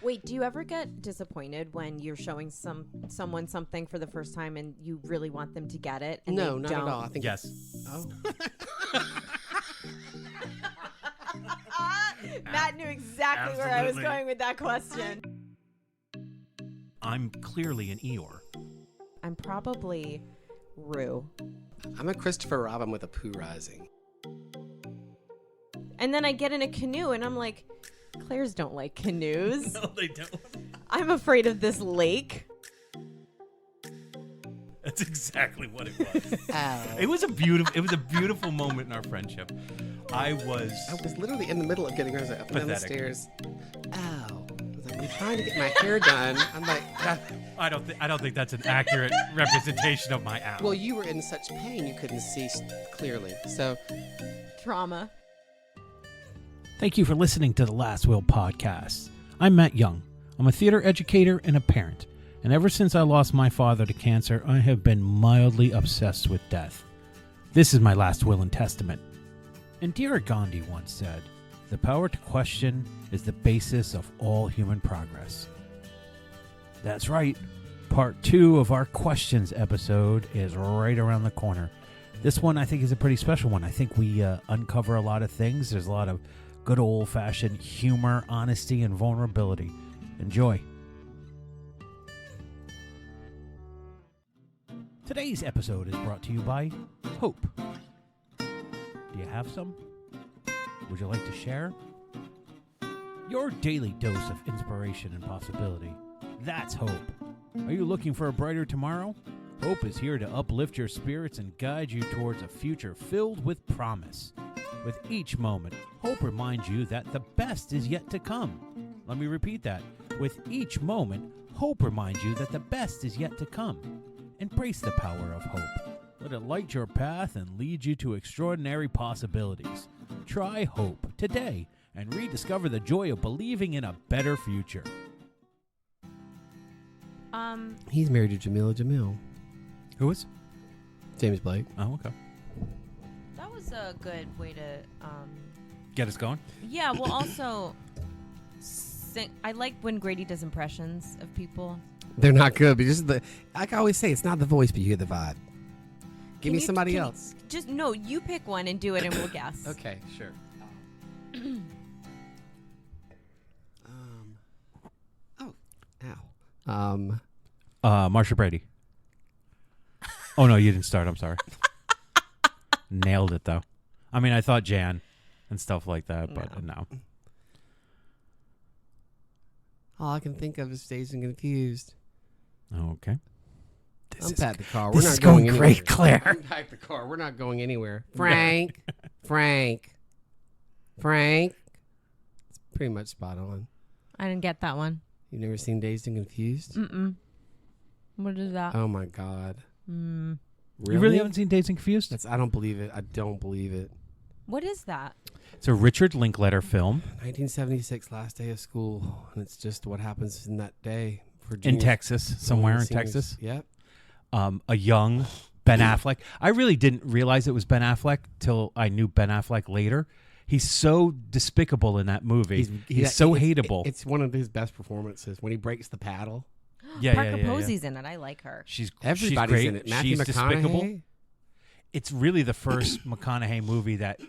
Wait, do you ever get disappointed when you're showing someone something for the first time and you really want them to get it? And No, they not don't? at all. I think Yes. Oh. Matt knew exactly where I was Absolutely. going with that question. I'm clearly an Eeyore. I'm probably Rue. I'm a Christopher Robin with a Pooh Rising. And then I get in a canoe and I'm like, Clairs don't like canoes. No, they don't. I'm afraid of this lake. That's exactly what it was. Ow. It was a beautiful moment in our friendship. I was literally in the middle of getting hers up and down the Pathetic. stairs. Ow. I was like, I'm trying to get my hair done. I'm like, God. I don't think that's an accurate representation of my owl. Well, you were in such pain you couldn't see clearly. So, Trauma. Thank you for listening to the Last Will podcast. I'm Matt Young. I'm a theater educator and a parent. And ever since I lost my father to cancer, I have been mildly obsessed with death. This is my last will and testament. Indira Gandhi once said, "The power to question is the basis of all human progress." That's right. Part 2 of our questions episode is right around the corner. This one I think is a pretty special one. I think we uncover a lot of things. There's a lot of good old-fashioned humor, honesty, and vulnerability. Enjoy. Today's episode is brought to you by Hope. Do you have some? Would you like to share? Your daily dose of inspiration and possibility. That's Hope. Are you looking for a brighter tomorrow? Hope is here to uplift your spirits and guide you towards a future filled with promise. With each moment, Hope reminds you that the best is yet to come. Let me repeat that. With each moment, Hope reminds you that the best is yet to come. Embrace the power of hope. Let it light your path and lead you to extraordinary possibilities. Try Hope today and rediscover the joy of believing in a better future. he's married to Jamila Jamil. Who was? James Blake. Oh, okay. That was a good way to Get us going. yeah, well also I like when Grady does impressions of people. They're not good, but just like I always say, it's not the voice, but you hear the vibe. Give me somebody else. Just no, you pick one and do it and we'll guess. Okay, sure. Marsha Brady. Oh, no, you didn't start. I'm sorry. Nailed it, though. I mean, I thought Jan and stuff like that, but no. All I can think of is Dazed and Confused. Okay. Unpack the car. This We're is not going going anywhere. great, Claire. Unpack the car. We're not going anywhere. Frank. It's pretty much spot on. I didn't get that one. You've never seen Dazed and Confused? Mm-mm. What is that? Oh my God. Mm. You really haven't seen Dazed and Confused? I don't believe it. I don't believe it. What is that? It's a Richard Linklater film 1976, last day of school, and it's just what happens in that day for in juniors, Texas, somewhere in seniors. Texas. Yep. A young Ben Affleck. I really didn't realize it was Ben Affleck till I knew Ben Affleck later. He's so despicable in that movie. He's so hateable. It's one of his best performances when he breaks the paddle. Parker Posey's in it. I like her. She's Everybody's great. in it. Matthew She's McConaughey. despicable. It's really the first McConaughey movie that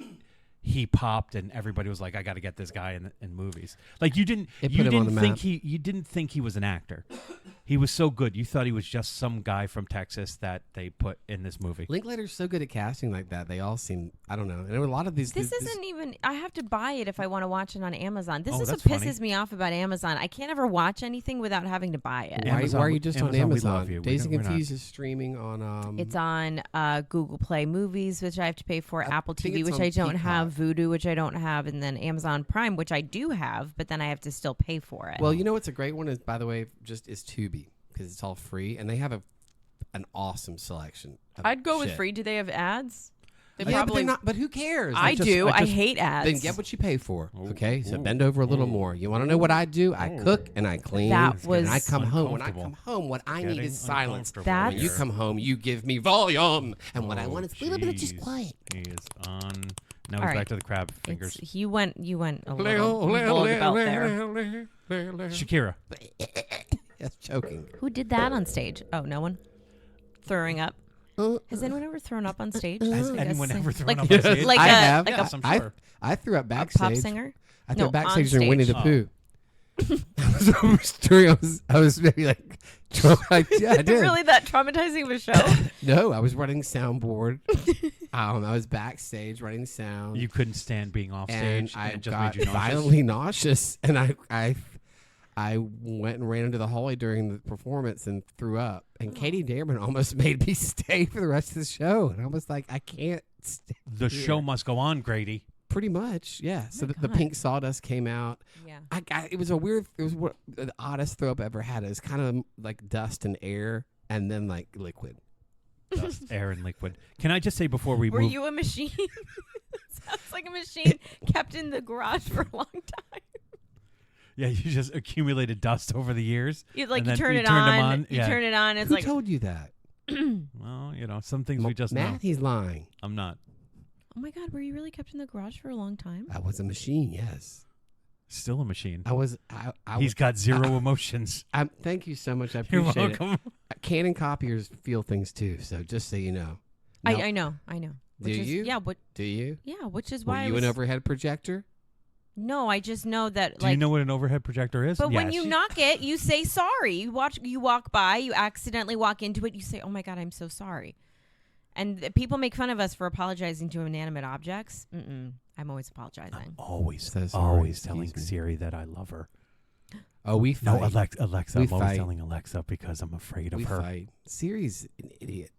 he popped, and everybody was like, "I got to get this guy in movies." Like you didn't think he was an actor. He was so good. You thought he was just some guy from Texas that they put in this movie. Linklater's so good at casting like that. They all seem, I don't know. And there were a lot of these. This isn't even. I have to buy it if I want to watch it on Amazon. This Oh, is what that's pisses funny. me off about Amazon. I can't ever watch anything without having to buy it. Yeah. Why are you just on Amazon, we Amazon? love you. Dazed and We're not- Confused is streaming on. It's on Google Play Movies, which I have to pay for, I Apple think TV, it's which on I don't Peacock. have, Vudu, which I don't have, and then Amazon Prime, which I do have, but then I have to still pay for it. Well, you know what's a great one is, by the way, just is Tubi, because it's all free, and they have an awesome selection. Of I'd go with shit. free. Do they have ads? They Yeah, but probably. they're not. But who cares? I do. I hate ads. Then get what you pay for. Ooh. Okay, so Ooh. bend over a little Ooh. more. You want to know what I do? I cook and I clean. That was and I come home. When I uncomfortable. come home, what I need Getting is silence. uncomfortable That's- When you come home, you give me volume, and what I Oh, want is a little bit of just jeez. quiet. He is Now All he's right. back to the crab fingers. You went a little bold about there. Shakira. That's choking. Who did that on stage? Oh, no one? Throwing up? Has anyone ever thrown up on stage? Has Like a anyone sing- ever thrown like, up on stage? Like I a, have. Like Yes, a I'm sure. I threw up pop backstage. singer? I threw No, up backstage during on Winnie the stage. Pooh. I was maybe like, yeah, I did. Really that traumatizing of a show? No, I was running soundboard. I was backstage running sound. You couldn't stand being off and stage, I and it just got made you nauseous. violently nauseous, and I went and ran into the hallway during the performance and threw up. And Katie Dameron almost made me stay for the rest of the show, and I was like, I can't stay. The show must go on, Grady. Pretty much, yeah. So my the God. pink sawdust came out. Yeah. It was what the oddest throw up I ever had. It was kind of like dust and air, and then like liquid. Dust, air, and liquid. Can I just say before we Were move? you a machine? Sounds like a machine kept in the garage for a long time. Yeah, you just accumulated dust over the years. You And then turn you it turned 'em on. on, You yeah. turn it on. It's Who like told you that? Well, some things we just Matt, know. he's lying. I'm not. oh my God, were you really kept in the garage for a long time? I was a machine. Yes, Still a machine. I was. He's got zero emotions. Thank you so much. I You're appreciate it. welcome. Canon copiers feel things too. So just so you know. No. I know. Do Which is, you? Yeah. Do you? Yeah. Which is Were why I you was, an overhead projector? No, I just know that. Do you know what an overhead projector is? But when Yes. you knock it, you say sorry. You walk by, you accidentally walk into it, you say, "Oh my God, I'm so sorry." And people make fun of us for apologizing to inanimate objects. I'm always apologizing. always, So sorry, always excuse telling me. Siri that I love her. Oh, we No, fight. Alexa. We I'm always fight. telling Alexa because I'm afraid of We her. fight. Siri's an idiot.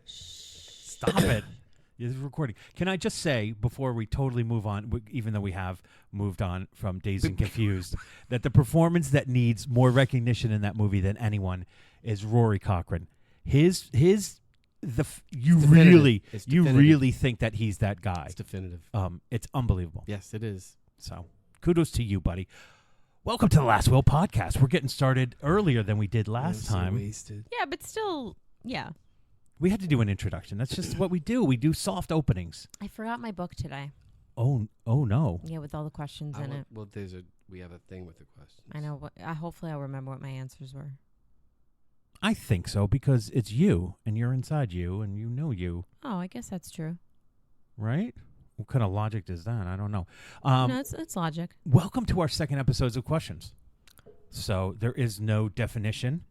Stop it. It's recording. Can I just say, before we totally move on, even though we have moved on from Dazed and Confused, that the performance that needs more recognition in that movie than anyone is Rory Cochrane. You definitive. really It's definitive. think that he's that guy. It's definitive. It's unbelievable. Yes, it is. So kudos to you, buddy. Welcome to the Last Will podcast. We're getting started earlier than we did last I'm so time. wasted. Yeah, but still, yeah. We had to do an introduction. That's just what we do. We do soft openings. I forgot my book today. Oh no. Yeah, with all the questions in it. Well, we have a thing with the questions. I know. Hopefully, I'll remember what my answers were. I think so because it's you and you're inside you and you know you, Oh, I guess that's true. right? What kind of logic is that? I don't know. No, it's logic. Welcome to our second episode of questions. So there is no definition.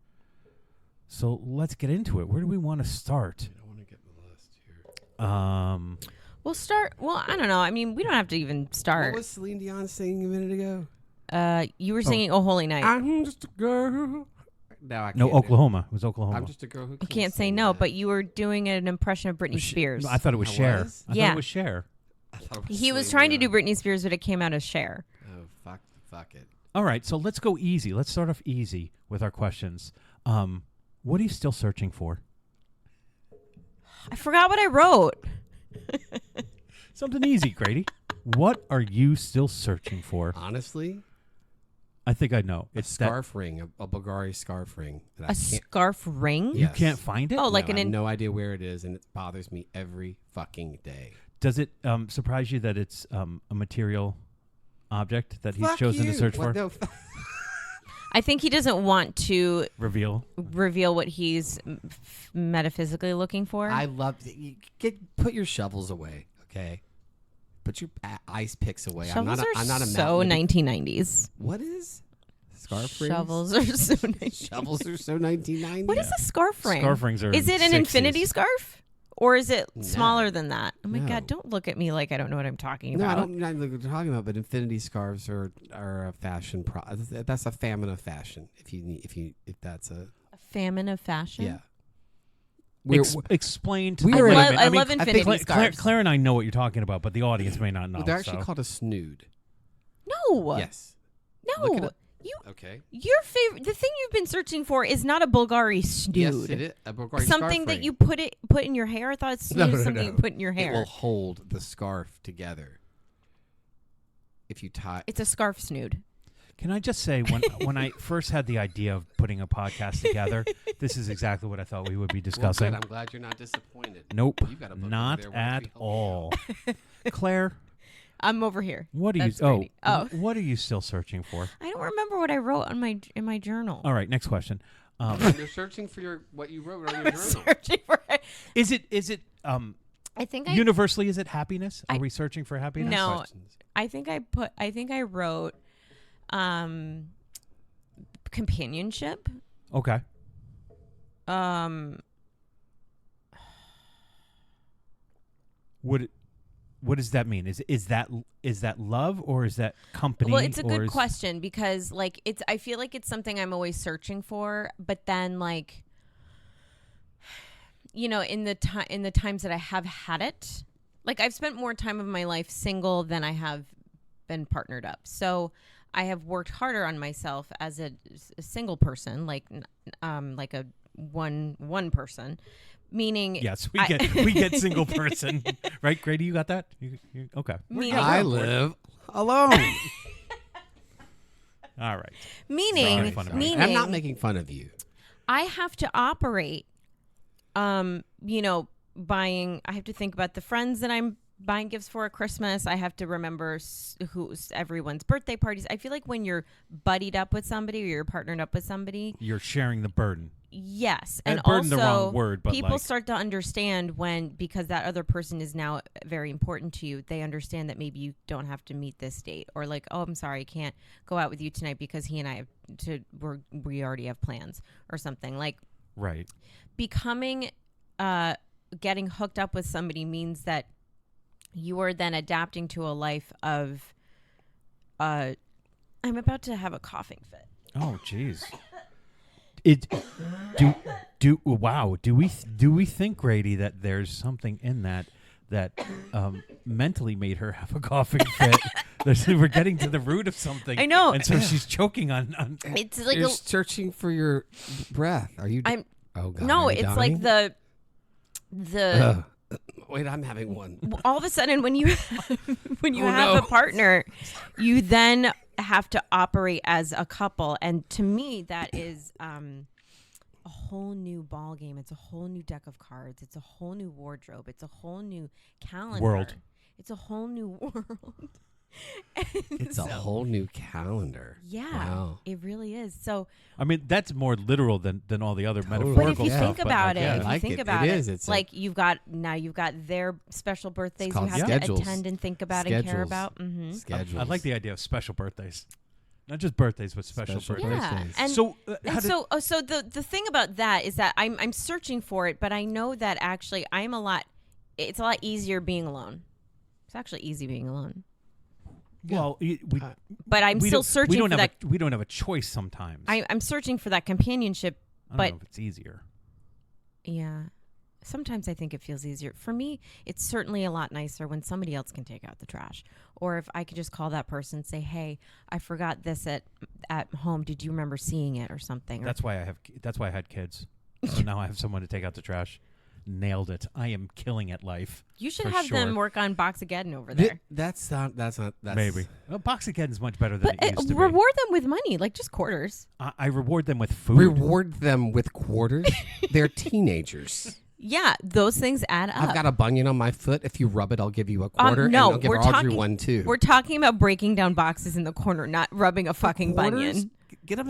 So let's get into it. Where do we want to start? I want to get the list here. We'll start. Well, I don't know. I mean, we don't have to even start. What was Celine Dion singing a minute ago? You were singing "Oh Holy Night." I'm just a girl. No, I can't. No, do it. Oklahoma. It was Oklahoma. I'm just a girl who You can't say no, but you were doing an impression of Britney Spears. I thought it was I Cher. was? I thought Yeah. it was Cher. I thought it was He was Celine trying to do Dion. Britney Spears, but it came out as Cher. Oh, fuck it. All right, so let's go easy. Let's start off easy with our questions. What are you still searching for? I forgot what I wrote. Something easy, Grady. What are you still searching for? Honestly, I think I know. a It's scarf ring, a Bulgari scarf ring. That I A can't, scarf ring? that you Yes. can't find it. Oh, like no, an I have in- no idea where it is, and it bothers me every fucking day. Does it surprise you that it's a material object that he's Fuck chosen you. to search What? for? No, I think he doesn't want to Reveal. reveal what he's metaphysically looking for. I love put your shovels away, okay? Put your ice picks away. Shovels I'm not a so mountain- 1990s. What is scarf rings? Shovels are so 1990s. Shovels are so 1990. What is a scarf ring? Scarf rings are Is it an 60s. infinity scarf? Or is it No. smaller than that? Oh my No. God, don't look at me like I don't know what I'm talking No, I about. don't know what you're talking about. But infinity scarves are a fashion. That's a famine of fashion. If that's a A famine of fashion? yeah. Explain to We the are in- women. I mean, love infinity Claire, scarves. Claire and I know what you're talking about, but the audience may not know. They're actually so. called a snood. No. Yes. Look it No. up. You Okay. your favorite the thing you've been searching for is not a Bulgari snood. Yes, it is. A Bulgari Something scarf that ring. you put in your hair. I thought snood No, is no, something no. you put in your It hair. will hold the scarf together. If you tie. It's a scarf snood. Can I just say, when I first had the idea of putting a podcast together, this is exactly what I thought we would be Well, discussing. good. I'm glad you're not disappointed. Nope, You got a book over not there. Why don't at you help me all. Claire, I'm over here. what are That's you? Grady. Oh. What are you still searching for? I don't remember what I wrote on in my journal. All right, next question. You're searching for what you wrote on your journal. Searching for it. Is it I think I universally? Is it happiness? Are we searching for happiness? No. Questions. I think I wrote companionship. Okay. What does that mean? Is that love or is that company? Well, it's a good is- question because like I feel like it's something I'm always searching for, but then like in the times that I have had it, like I've spent more time of my life single than I have been partnered up. So I have worked harder on myself as a single person, like a one person. Meaning, Yes, we get single person, right? Grady, you got that? Okay. Meaning, I live alone. All right. meaning, fun of me. meaning, I'm not making fun of you. I have to operate. I have to think about the friends that I'm buying gifts for at Christmas. I have to remember who's everyone's birthday parties. I feel like when you're buddied up with somebody or you're partnered up with somebody, You're sharing the burden. yes, and burden also the wrong word, but people like- start to understand because that other person is now very important to you. They understand that maybe you don't have to meet this date, or like, oh, I'm sorry, I can't go out with you tonight because he and I we already have plans or something. Like Right. becoming, getting hooked up with somebody means that you are then adapting to a life of, I'm about to have a coughing fit. Oh, jeez. Do we think, Grady, that there's something in that mentally made her have a coughing fit? We're getting to the root of something. I know. And so she's choking on It's like You're searching for your breath. Are you? I'm Oh God. no, are you it's dying? like the Wait, I'm having one. all of a sudden when you Oh, have no. a partner, you then have to operate as a couple, and to me that is a whole new ball game. It's a whole new deck of cards. It's a whole new wardrobe. It's a whole new calendar. World. It's a whole new world. It's a whole new calendar. Yeah, Wow. it really is. So, I mean, that's more literal than all the other Totally. but if metaphorical you Yeah. stuff. think but about like, it, yeah. I if you like think it. about It it, is. It's like you've got their special birthdays you called have schedules. to attend and think about and care Schedules. about. Mm-hmm. Schedules. I like the idea of special birthdays. Not just birthdays, but special Special birthdays. Yeah, birthdays. and So, And so the thing about that is that I'm searching for it, but I know that actually it's a lot easier being alone. It's actually easy being alone. well, But I'm still searching for that. We don't have a choice sometimes. I'm searching for that companionship, I don't but know if it's easier. yeah. Sometimes I think it feels easier. For me, it's certainly a lot nicer when somebody else can take out the trash. Or if I could just call that person and say, hey, I forgot this at home. Did you remember seeing it or something? Or, That's why I had kids. So now I have someone to take out the trash. Nailed it. I am killing at life. you should for have them sure. work on Boxageddon over there. That's not. Maybe. Well, Boxageddon's much better than But it used to reward them with money, like just quarters. be. I reward them with food. Reward them with quarters. They're teenagers. Yeah, those things add up. I've got a bunion on my foot. If you rub it, I'll give you a quarter. no, and I'll give we're Audrey talking- one too. We're talking about breaking down boxes in the corner, not rubbing a fucking Quarters? bunion. Get them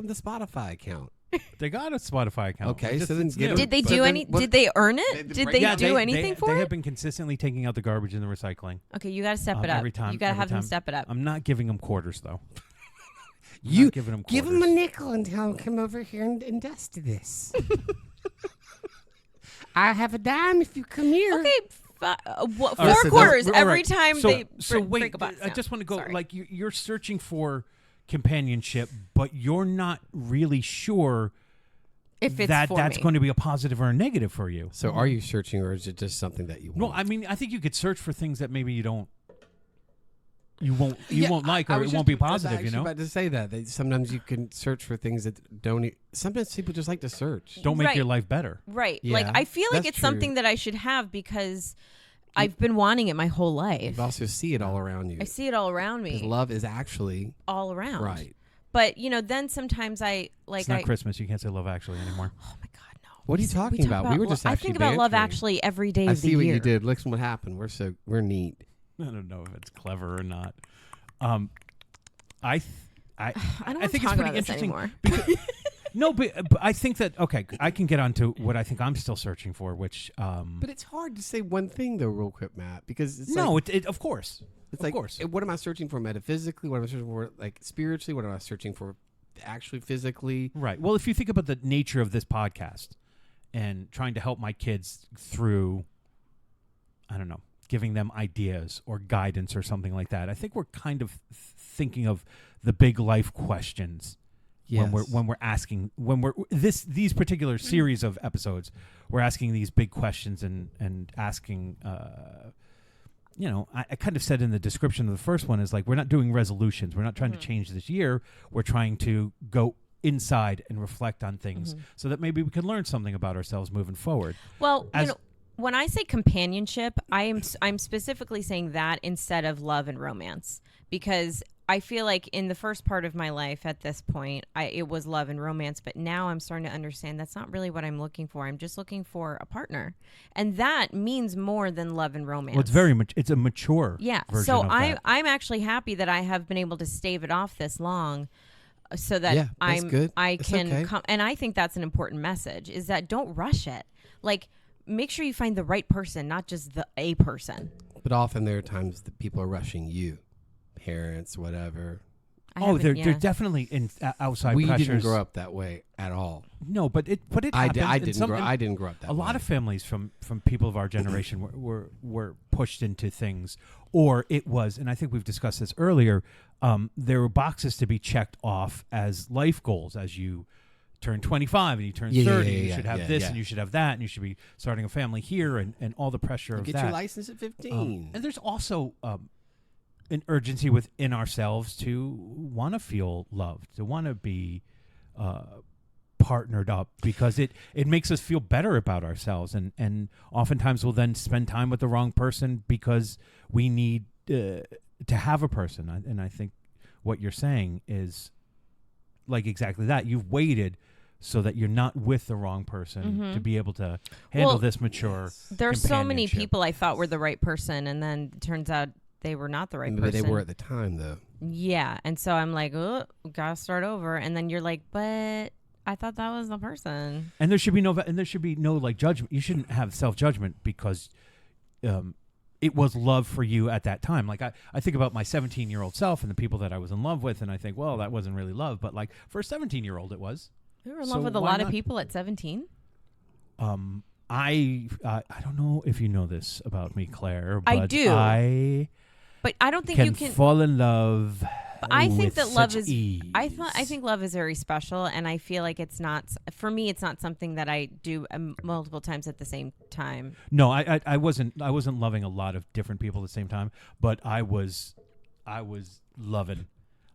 the Spotify account. They got a Spotify account. Okay, Just- so then it's get new. them- Did they But do then any? what- Did they earn They it? did Did break- they Yeah, do anything for They it? have been consistently taking out the garbage in the recycling. Okay, you got to step it up. Every time. You got to every have them time. step it up. I'm not giving them quarters though. I'm You not giving them give quarters. them a nickel and tell them come over here and dust this. I have a dime if you come here. Okay, four Listen, quarters all every right. time so, they so break wait, a box. I just want to go Sorry. like you're searching for companionship, but you're not really sure if it's that for that's me. going to be a positive or a negative for you. So are you searching, or is it just something that you No, want? I mean I think you could search for things that maybe you won't Yeah, like, I or was it won't just- be I was positive. You actually know, about to say that. Sometimes you can search for things that don't. Sometimes people just like to search. don't make Right. your life better. Right. Yeah, Like I feel like that's it's true. something that I should have because I've been wanting it my whole life. You also see it all around you. I see it all around Because me, love is actually all around. right. But then sometimes I like It's not Christmas. You can't say Love Actually anymore. Oh my God, no. What are you talking about? We were just I actually think about Love bantering. Actually every day I of the see year. what you did. Listen what happened. We're neat. I don't know if it's clever or not. I I don't I want think to it's talk pretty about this interesting. anymore. No, but I think that I can get onto what I think I'm still searching for, which But it's hard to say one thing though, real quick, Matt, because it's no, like, it of course, it's of like, course. what am I searching for metaphysically? What am I searching for like spiritually? What am I searching for actually physically? Right. Well, if you think about the nature of this podcast and trying to help my kids through, I don't know, giving them ideas or guidance or something like that, I think we're kind of thinking of the big life questions. Yes. When we're asking these particular series of episodes, we're asking these big questions and asking I kind of said in the description of the first one is like, we're not doing resolutions, we're not trying to change this year, we're trying to go inside and reflect on things so that maybe we can learn something about ourselves moving forward. Well, when I say companionship, I'm specifically saying that instead of love and romance, because I feel like in the first part of my life at this point, it was love and romance, but now I'm starting to understand that's not really what I'm looking for. I'm just looking for a partner, and that means more than love and romance. Well, it's a mature version so of that. I'm actually happy that I have been able to stave it off this long, so that Yeah, that's good. I It's can okay. come, and I think that's an important message, is that don't rush it. Like, make sure you find the right person, not just a person. But often there are times that people are rushing you, parents, whatever. They're definitely in outside We pressures. didn't grow up that way at all. No, but it I happens. didn't grow up that A way. lot of families from people of our generation were pushed into things, or it was, and I think we've discussed this earlier. There were boxes to be checked off as life goals as you turn 25 and you turn 30. You should have this and you should have that, and you should be starting a family here, and all the pressure of Get that. your license at 15. And there's also an urgency within ourselves to want to feel loved, to want to be partnered up, because it makes us feel better about ourselves, and oftentimes we'll then spend time with the wrong person because we need to have a person. And I think what you're saying is like exactly that. You've waited so that you're not with the wrong person to be able to handle this mature There's so many companionship. people I thought were the right person, and then it turns out they were not the right Maybe person. they were at the time, though. Yeah, and so I'm like, oh, gotta start over. And then you're like, but I thought that was the person. And there should be no like judgment. You shouldn't have self-judgment because it was love for you at that time. Like I think about my 17-year-old self and the people that I was in love with, and I think, well, that wasn't really love, but like for a 17-year-old it was. You were in So love with a why lot of not? people at 17? I don't know if you know this about me, Claire, but I do. I But I don't think can you can. fall in love. But I think with that love such is. ease. I think love is very special, and I feel like it's not. For me, it's not something that I do multiple times at the same time. No, I wasn't loving a lot of different people at the same time, but I was loving.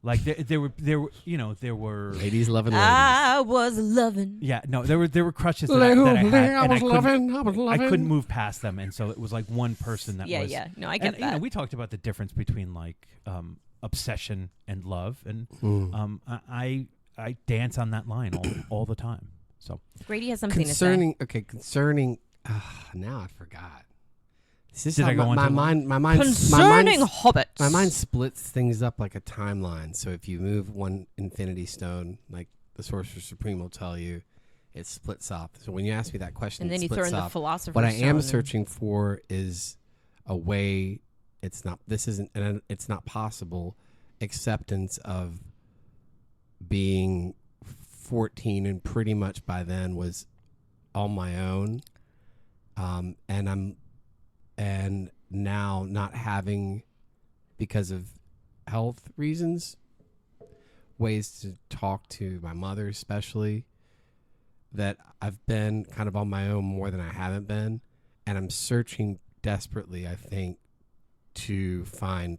Like there were Ladies loving ladies. I was loving. yeah, no, there were crushes that I had, I and was loving. I was I loving. couldn't move past them, and so it was like one person that Yeah, was. yeah. No, I get And that. we talked about the difference between like obsession and love, and I dance on that line all the time. So Grady has something Concerning. Now I forgot. This is Did how I go on my too mind. My to mind. say. My Concerning mind. hobbits. My mind splits things up like a timeline. So if you move one infinity stone, like the Sorcerer Supreme will tell you, it splits off. So when you ask me that question, And then it you throw splits in the off. philosopher's What I stone am and- searching for is a way. It's not. This isn't. And it's not possible. Acceptance of being 14 and pretty much by then was on my own. And now not having, because of health reasons, ways to talk to my mother, especially, that I've been kind of on my own more than I haven't been. And I'm searching desperately, I think, to find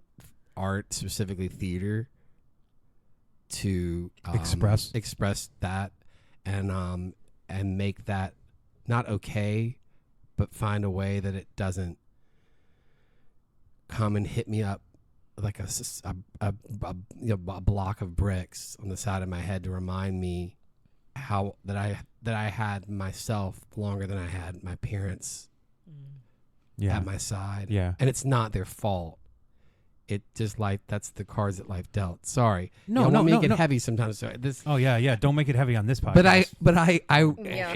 art, specifically theater, to express that and make that not okay, but find a way that it doesn't come and hit me up like a block of bricks on the side of my head to remind me how that I had myself longer than I had my parents at my side. Yeah. And it's not their fault. It just life. That's the cards that life dealt. Sorry. No, I no, make no, it no. heavy sometimes. So this. Oh yeah. Don't make it heavy on this podcast. But I Yeah.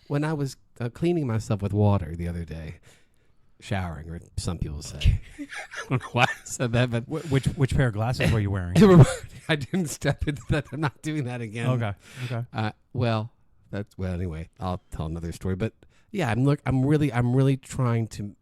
when I was cleaning myself with water the other day, showering, or some people say. I don't know why I said that, but Which pair of glasses were you wearing? I didn't step into that. I'm not doing that again. Okay. Anyway, I'll tell another story. But yeah, I'm really trying to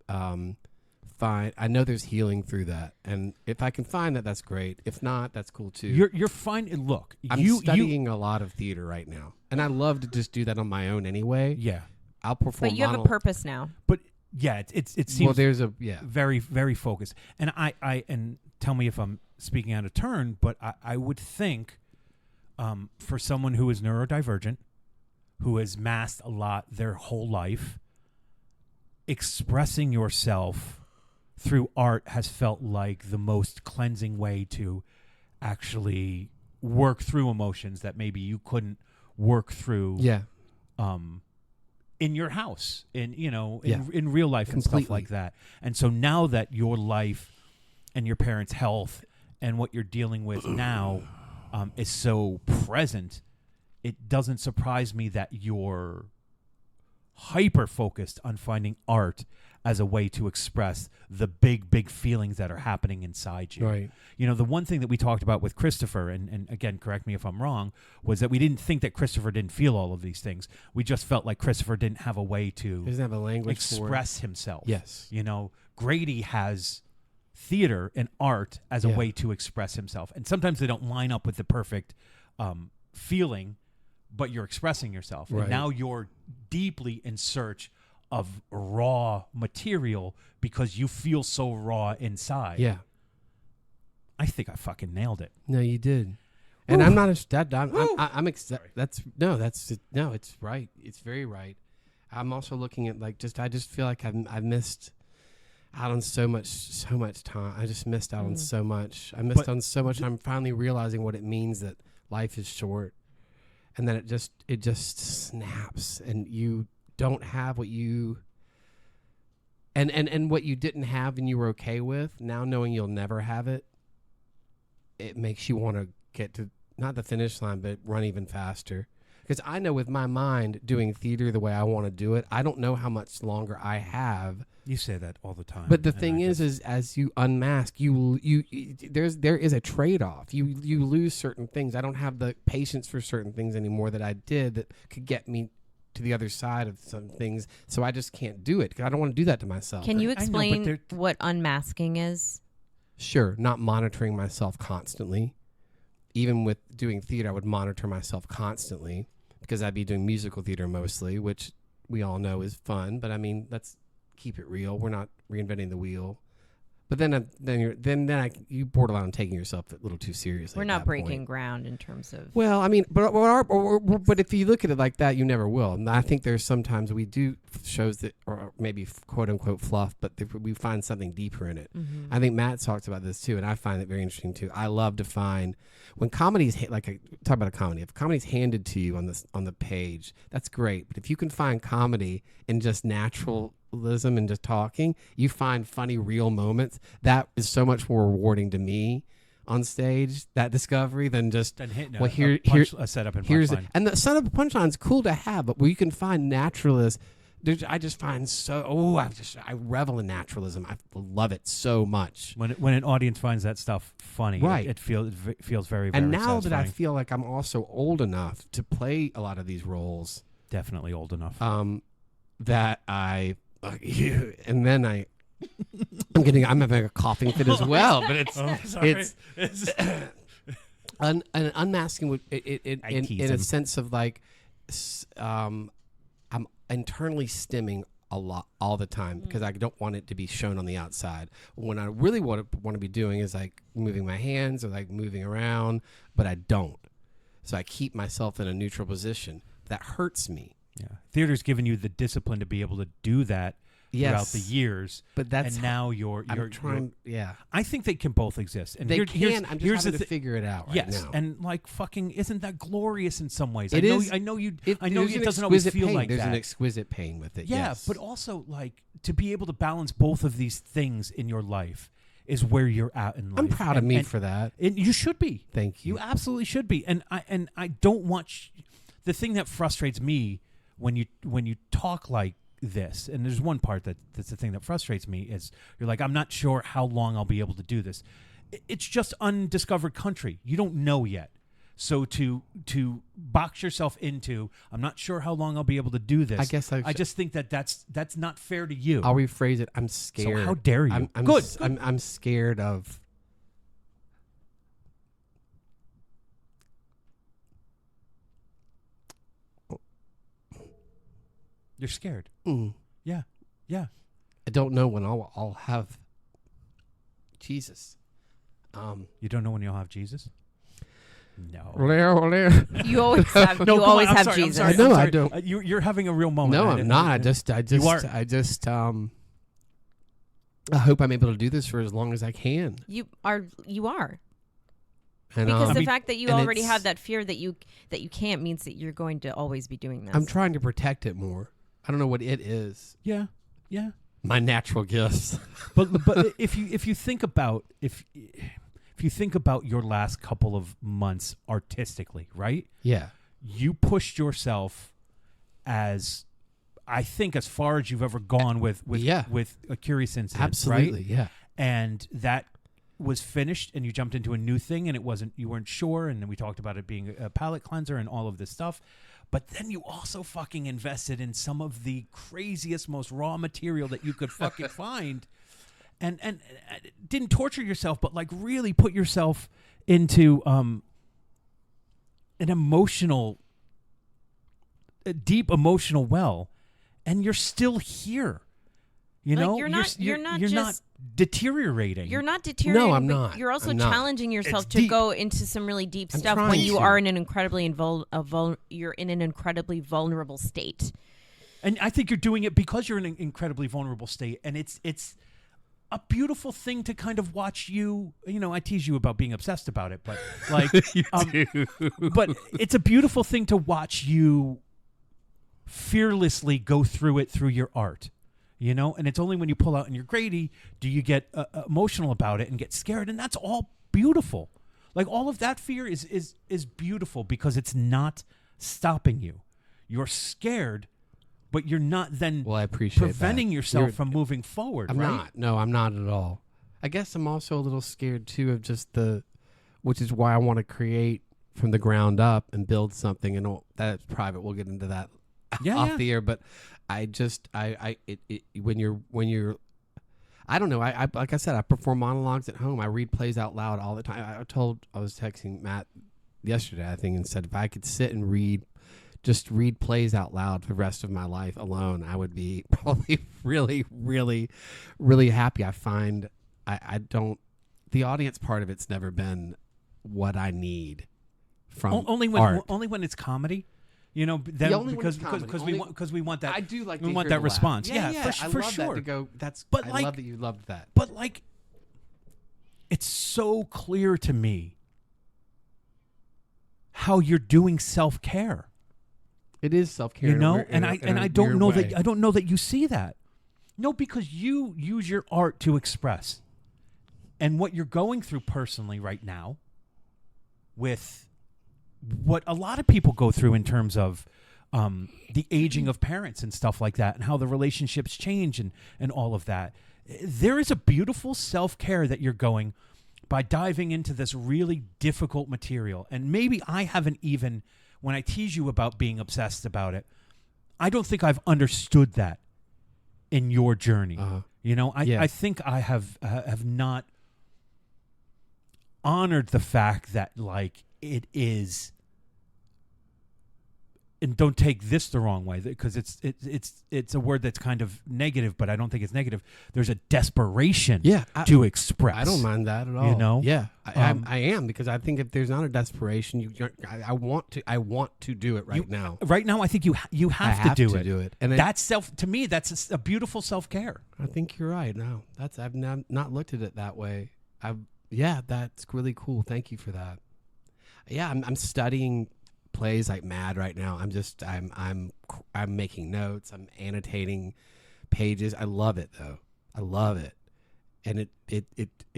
find. I know there's healing through that, and if I can find that, that's great. If not, that's cool too. You're fine. Look, I'm studying a lot of theater right now, and I love to just do that on my own anyway. Yeah. I'll perform. But you have a purpose now. But yeah, it seems there's very, very focused. And I and tell me if I'm speaking out of turn, but I would think for someone who is neurodivergent, who has masked a lot their whole life, expressing yourself through art has felt like the most cleansing way to actually work through emotions that maybe you couldn't work through in your house, in real life and stuff like that. And so now that your life and your parents' health and what you're dealing with now is so present, it doesn't surprise me that you're hyper focused on finding art as a way to express the big feelings that are happening inside you. Right. The one thing that we talked about with Christopher, and again, correct me if I'm wrong, was that we didn't think that Christopher didn't feel all of these things. We just felt like Christopher didn't have a way to doesn't have a language express himself. Yes. Grady has theater and art as a way to express himself. And sometimes they don't line up with the perfect feeling, but you're expressing yourself. Right. And now you're deeply in search of raw material because you feel so raw inside. Yeah. I think I fucking nailed it. No, you did. And I'm not I'm it's right. It's very right. I'm also looking at I just feel like I've missed out on so much time. I just missed out on so much. I missed on so much. I'm finally realizing what it means that life is short, and that it just snaps, and you don't have what you and what you didn't have and you were okay with. Now knowing you'll never have it, it makes you want to get to not the finish line, but run even faster. Because I know with my mind doing theater the way I want to do it, I don't know how much longer I have. You say that all the time. But the thing is as you unmask, there is a trade-off. You lose certain things. I don't have the patience for certain things anymore that I did that could get me to the other side of some things. So I just can't do it because I don't want to do that to myself. Can you explain what unmasking is? Sure. Not monitoring myself constantly. Even with doing theater, I would monitor myself constantly because I'd be doing musical theater mostly, which we all know is fun. But I mean, let's keep it real. We're not reinventing the wheel. But then you borderline on taking yourself a little too seriously. We're not breaking ground in terms of. Well, I mean, but if you look at it like that, you never will. And I think there's sometimes we do shows that are maybe quote unquote fluff, but we find something deeper in it. Mm-hmm. I think Matt talks about this too, and I find it very interesting too. I love to find when comedies talk about a comedy. If comedy's handed to you on the page, that's great. But if you can find comedy in just naturalism and just talking, you find funny real moments. That is so much more rewarding to me on stage, that discovery, than just hitting a setup and punchline. punchline. And the setup and punchline is cool to have, but where you can find naturalists, I just find I revel in naturalism. I love it so much. When an audience finds that stuff funny, right. it feels very, very and now satisfying. that I feel like I'm also old enough to play a lot of these roles, definitely old enough. That and then I'm having a coughing fit as well, but it's unmasking would in a sense of like I'm internally stimming a lot all the time because I don't want it to be shown on the outside. When I really want to be doing is like moving my hands or like moving around, but I don't. So I keep myself in a neutral position. That hurts me. Yeah, theater's given you the discipline to be able to do that throughout the Yes. years. But that's and now you're trying. Yeah, I think they can both exist. And they here- can. here's, I'm just here's having the to figure it out right yes, now. and like fucking, isn't that glorious in some ways? It I know, is. I know you. There's it an doesn't always exquisite feel pain. like There's that. an exquisite pain with it. Yeah, yes. but also like to be able to balance both of these things in your life is where you're at in life. I'm proud of And- me and- for that. and you should be. Thank you. You absolutely should be. And I don't want the thing that frustrates me when you talk like this. And there's one part that's the thing that frustrates me is you're like, I'm not sure how long I'll be able to do this. It's just undiscovered country. You don't know yet. So to box yourself into, I'm not sure how long I'll be able to do this. I guess I just think that's not fair to you. I'll rephrase it. I'm scared. So how dare you? I'm Good. I'm scared of. You're scared. Mm, Yeah. Yeah. I don't know when I'll have. Jesus. You don't know when you'll have Jesus? No. You always have. No, you come always on, I'm have sorry, I'm Jesus. sorry, I know, I'm I sorry. don't. You're having a real moment. No, I I'm didn't- not. I just I hope I'm able to do this for as long as I can. You are. And Because I the mean, fact that you and already it's- have that fear that you can't means that you're going to always be doing this. I'm trying to protect it more. I don't know what it is. Yeah. Yeah. My natural gifts. But if you think about if you think about your last couple of months artistically, right? Yeah. You pushed yourself as I think as far as you've ever gone with Yeah. with a Curious Incident, Absolutely. right? Yeah. And that was finished and you jumped into a new thing and you weren't sure, and then we talked about it being a palate cleanser and all of this stuff. But then you also fucking invested in some of the craziest, most raw material that you could fucking find, and didn't torture yourself, but like really put yourself into an emotional, a deep emotional well, and you're still here. You Like, know, you're not just deteriorating. You're not deteriorating. No, I'm but not. You're also I'm not. challenging yourself It's to deep. go into some really deep I'm stuff when trying you to. are in an incredibly you're in an incredibly vulnerable state. And I think you're doing it because you're in an incredibly vulnerable state, and it's a beautiful thing to kind of watch you. You know, I tease you about being obsessed about it, but like, but it's a beautiful thing to watch you fearlessly go through it through your art. You know, and it's only when you pull out and you're Grady do you get emotional about it and get scared, and that's all beautiful. Like all of that fear is beautiful because it's not stopping you. You're scared, but you're not then Well, I appreciate preventing that. yourself You're- from moving forward. I'm right? not. No, I'm not at all. I guess I'm also a little scared too of just which is why I want to create from the ground up and build something. And that's private. We'll get into that off the air. But I just, when you're, I don't know. I like I said, I perform monologues at home. I read plays out loud all the time. I was texting Matt yesterday, I think, and said if I could sit and read plays out loud for the rest of my life alone, I would be probably really, really, really happy. I find I don't, the audience part of it's never been what I need from Only when it's comedy. You know, then only when it's comedy. because we want that. I do like we to want hear that the response. laugh. Yeah, I for love sure. that to go. But I like- love that you loved that. But like, it's so clear to me how you're doing self-care. It is self-care. You know, in a I don't weird know way. that I don't know that you see that. No, because you use your art to express, and what you're going through personally right now, with what a lot of people go through in terms of the aging of parents and stuff like that, and how the relationships change and all of that. There is a beautiful self-care that you're going by diving into this really difficult material. And maybe I haven't even, when I tease you about being obsessed about it, I don't think I've understood that in your journey. You know, Yeah. I think I have not honored the fact that like it is and don't take this the wrong way, because it's a word that's kind of negative, but I don't think it's negative. There's a desperation to express. I don't mind that at all. You know? Yeah, I am, because I think if there's not a desperation, I want to do it right now. Right now, I think you have to do it. And that's to me, that's a beautiful self-care. I think you're right. No, I've not looked at it that way. That's really cool. Thank you for that. Yeah, I'm studying plays like mad right now. I'm making notes. I'm annotating pages. I love it though. I love it, and it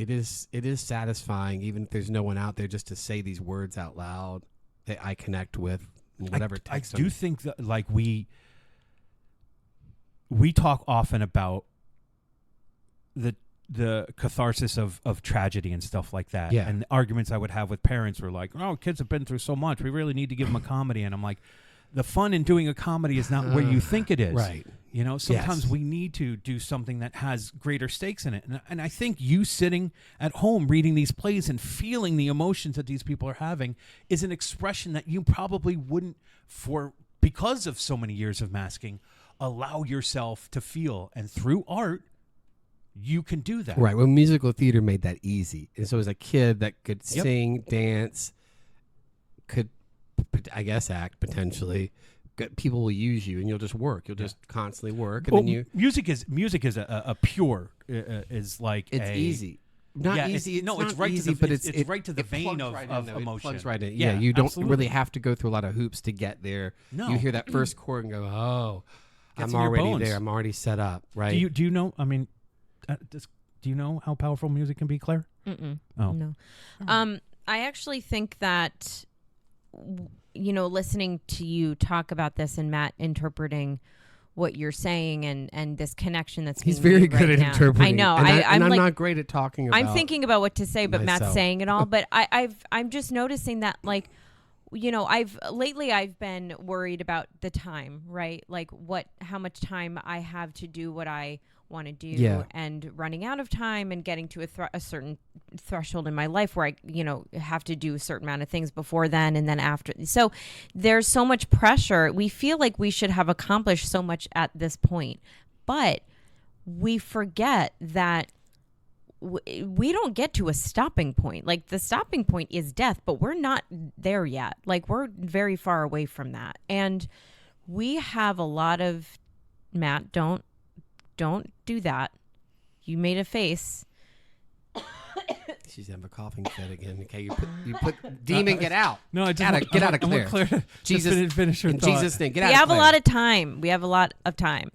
is satisfying, even if there's no one out there, just to say these words out loud that I connect with. Whatever text. I do think that, like, we talk often about the catharsis of tragedy and stuff like that. Yeah. And the arguments I would have with parents were like, oh, kids have been through so much. We really need to give them a comedy. And I'm like, the fun in doing a comedy is not where you think it is. Right. You know, sometimes Yes. we need to do something that has greater stakes in it. And I think you sitting at home reading these plays and feeling the emotions that these people are having is an expression that you probably wouldn't, because of so many years of masking, allow yourself to feel. And through art, you can do that. Right. Well, musical theater made that easy. And so as a kid that could sing, dance, could, I guess, act potentially, people will use you and you'll just work. You'll just constantly work. And then music is a pure, is like it's easy. Not easy. It's right easy, but but it's right to the vein of It emotion. plugs right in. Yeah, you don't really have to go through a lot of hoops to get there. No. You hear that first chord and go, oh, Gets I'm in your already bones. there. I'm already set up. Right. Do you know? I mean, do you know how powerful music can be, Claire? Mm-mm. Oh. No. I actually think that, listening to you talk about this and Matt interpreting what you're saying and this connection that's He's being very made good right at now. interpreting. I know. And I'm like, not great at talking about I'm thinking about what to say, but myself. Matt's saying it all. But I'm just noticing that, like, I've been worried about the time, right? Like how much time I have to do what I want to do, and running out of time and getting to a certain threshold in my life where I, have to do a certain amount of things before then and then after. So there's so much pressure. We feel like we should have accomplished so much at this point, but we forget that we don't get to a stopping point. Like, the stopping point is death, but we're not there yet. Like, we're very far away from that. And we have a lot of, Matt, don't do that. You made a face. She's having a coughing fit again. Okay, you put demon, get out. No, I just get out of Claire. Jesus, finish her in thought. Jesus' name, get out. We of have Claire. a lot of time. We have a lot of time.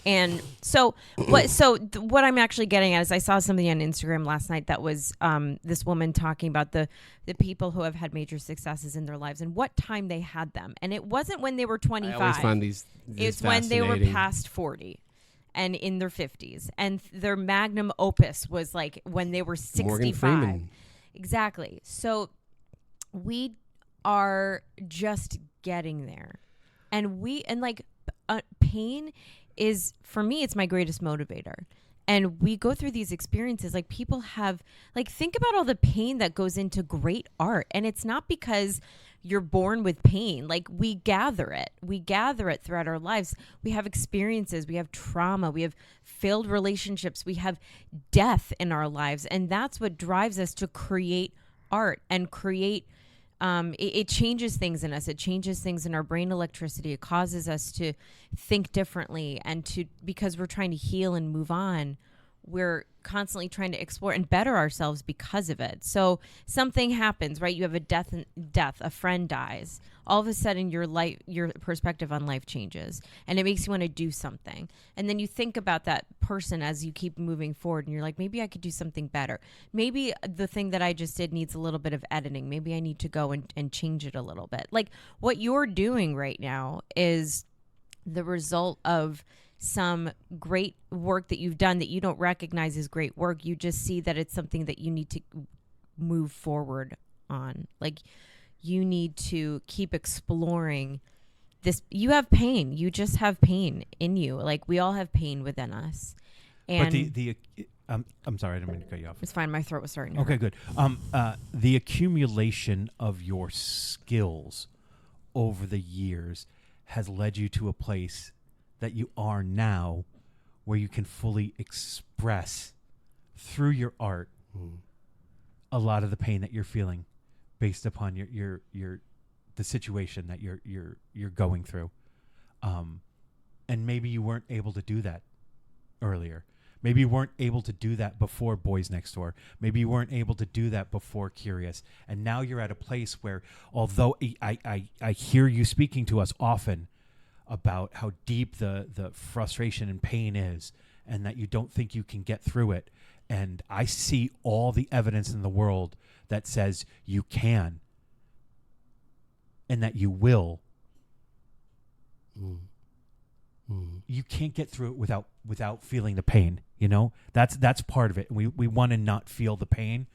And so what I'm actually getting at is, I saw something on Instagram last night that was this woman talking about the people who have had major successes in their lives and what time they had them. And it wasn't when they were 25. I always find these It's when they were fascinating. past 40 and in their 50s. And their magnum opus was like when they were 65. Morgan Freeman. Exactly. So we are just getting there. And pain is, for me, it's my greatest motivator. And we go through these experiences, like, people have, like, think about all the pain that goes into great art. And it's not because you're born with pain. Like, we gather it throughout our lives. We have experiences, we have trauma, we have failed relationships, we have death in our lives. And that's what drives us to create art and create. It changes things in us. It changes things in our brain electricity. It causes us to think differently, and because we're trying to heal and move on, we're constantly trying to explore and better ourselves because of it. So something happens, right? You have a death, a friend dies. All of a sudden your perspective on life changes, and it makes you want to do something. And then you think about that person as you keep moving forward, and you're like, maybe I could do something better. Maybe the thing that I just did needs a little bit of editing. Maybe I need to go and change it a little bit. Like, what you're doing right now is the result of some great work that you've done that you don't recognize as great work. You just see that it's something that you need to move forward on. Like, you need to keep exploring this. You have pain. You just have pain in you. Like, we all have pain within us. And but I'm sorry, I didn't mean to cut you off. it's fine. My throat was starting to Okay, hurt. good. The accumulation of your skills over the years has led you to a place that you are now, where you can fully express through your art a lot of the pain that you're feeling based upon the situation that you're going through. And maybe you weren't able to do that earlier. Maybe you weren't able to do that before Boys Next Door. Maybe you weren't able to do that before Curious. And now you're at a place where, although I hear you speaking to us often about how deep the frustration and pain is, and that you don't think you can get through it. And I see all the evidence in the world that says you can and that you will. You can't get through it without feeling the pain, you know? That's part of it. We want to not feel the pain,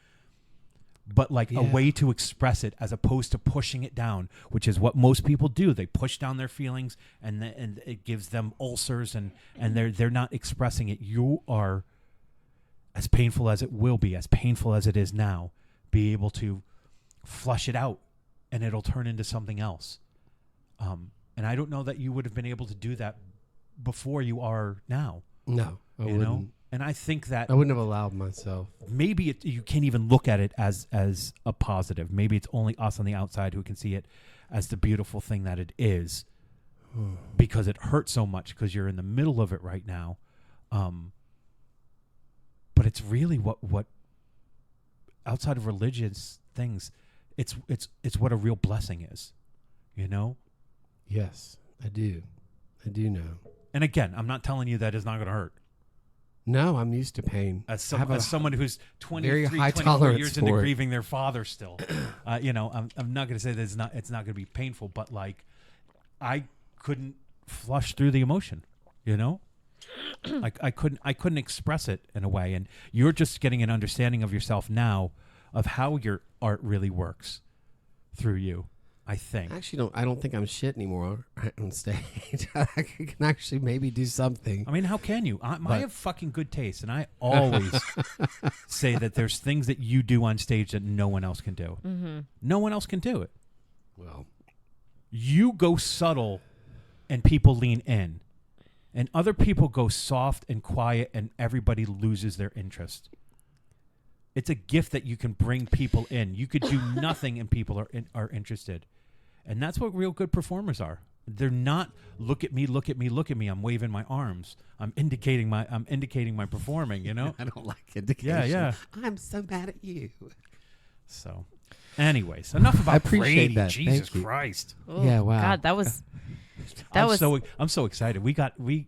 but a way to express it as opposed to pushing it down, which is what most people do. They push down their feelings and it gives them ulcers and they're not expressing it. You are, as painful as it will be, as painful as it is now, be able to flush it out and it'll turn into something else. And I don't know that you would have been able to do that before you are now. No, I wouldn't. Know? And I think that I wouldn't have allowed myself. Maybe you can't even look at it as a positive. Maybe it's only us on the outside who can see it as the beautiful thing that it is, because it hurts so much because you're in the middle of it right now. But it's really what outside of religious things, it's what a real blessing is, you know? Yes, I do know. And again, I'm not telling you that it's not going to hurt. No, I'm used to pain. As someone who's 23, high 24 years into for it. grieving their father still, I'm not going to say that it's not going to be painful, but I couldn't flush through the emotion, you know? I couldn't express it in a way. And you're just getting an understanding of yourself now of how your art really works through you. I think. Actually, I don't think I'm shit anymore on stage. I can actually maybe do something. I mean, how can you? I have fucking good taste, and I always say that there's things that you do on stage that no one else can do. Mm-hmm. No one else can do it. Well, you go subtle, and people lean in, and other people go soft and quiet, and everybody loses their interest. It's a gift that you can bring people in. You could do nothing, and people are interested. And that's what real good performers are. They're not look at me, look at me, look at me. I'm waving my arms. I'm indicating my performing, you know? I don't like indication. Yeah. I'm so mad at you. So, anyways, enough about I appreciate Brady. that. Jesus Thank you. Christ. Oh, Yeah, wow. God, that was I'm so excited. We got a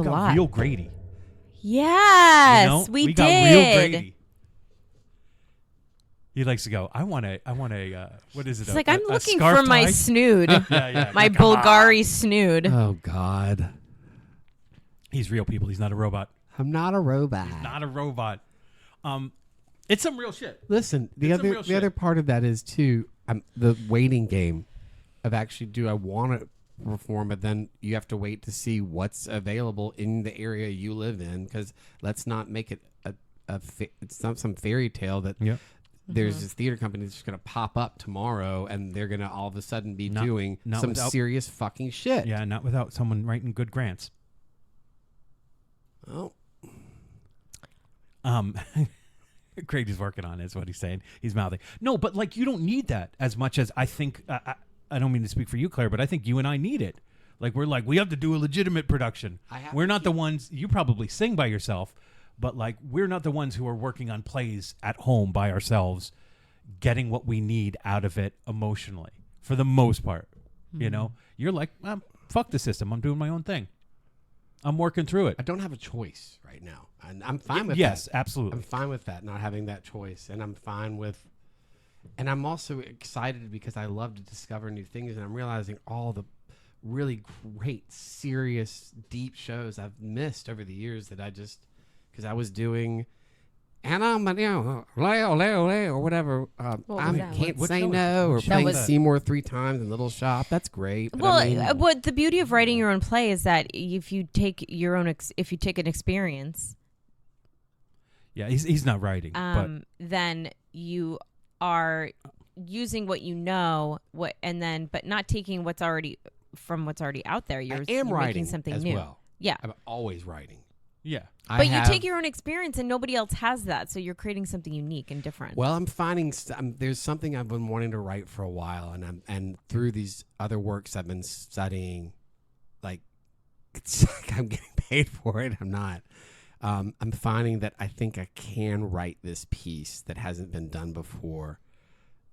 lot. real Grady. Yes, You know? we got did. real Grady. He likes to go, I want a what is it? It's I'm looking for my snood. yeah. My Bulgari snood. Oh, God. He's real, people. He's not a robot. I'm not a robot. Not a robot. It's some real shit. Listen, the It's some real other shit. part of that is, too, the waiting game of actually, do I want to perform, but then you have to wait to see what's available in the area you live in, because let's not make it it's not some fairy tale that there's this theater company that's just going to pop up tomorrow and they're going to all of a sudden be doing some serious fucking shit. Yeah, not without someone writing good grants. Oh. Grady's working on it, is what he's saying. He's mouthing. No, but you don't need that as much as I think. I don't mean to speak for you, Claire, but I think you and I need it. We have to do a legitimate production. We're not the ones. You probably sing by yourself, but we're not the ones who are working on plays at home by ourselves, getting what we need out of it emotionally for the most part. Mm-hmm. You know, you're fuck the system. I'm doing my own thing. I'm working through it. I don't have a choice right now. And I'm fine with that. Yes, absolutely. I'm fine with that, not having that choice. And I'm fine with... And I'm also excited because I love to discover new things. And I'm realizing all the really great, serious, deep shows I've missed over the years that I just... Because I was doing... Anna, Leo, or whatever. I can't What say show is no, or that? playing Was- Seymour 3 times in Little Shop. That's great. But Well, I mean, what the beauty of writing your own play is that if you take your own, if you take an experience, Yeah, he's not writing, but then you are using what you know, but not taking what's already from what's already out there. You're am you're writing making something as new. well. Yeah. I'm always writing. Yeah. But you take your own experience, and nobody else has that, so you're creating something unique and different. Well, I'm finding there's something I've been wanting to write for a while, and through these other works I've been studying, like it's like I'm getting paid for it. I'm not. I'm finding that I think I can write this piece that hasn't been done before,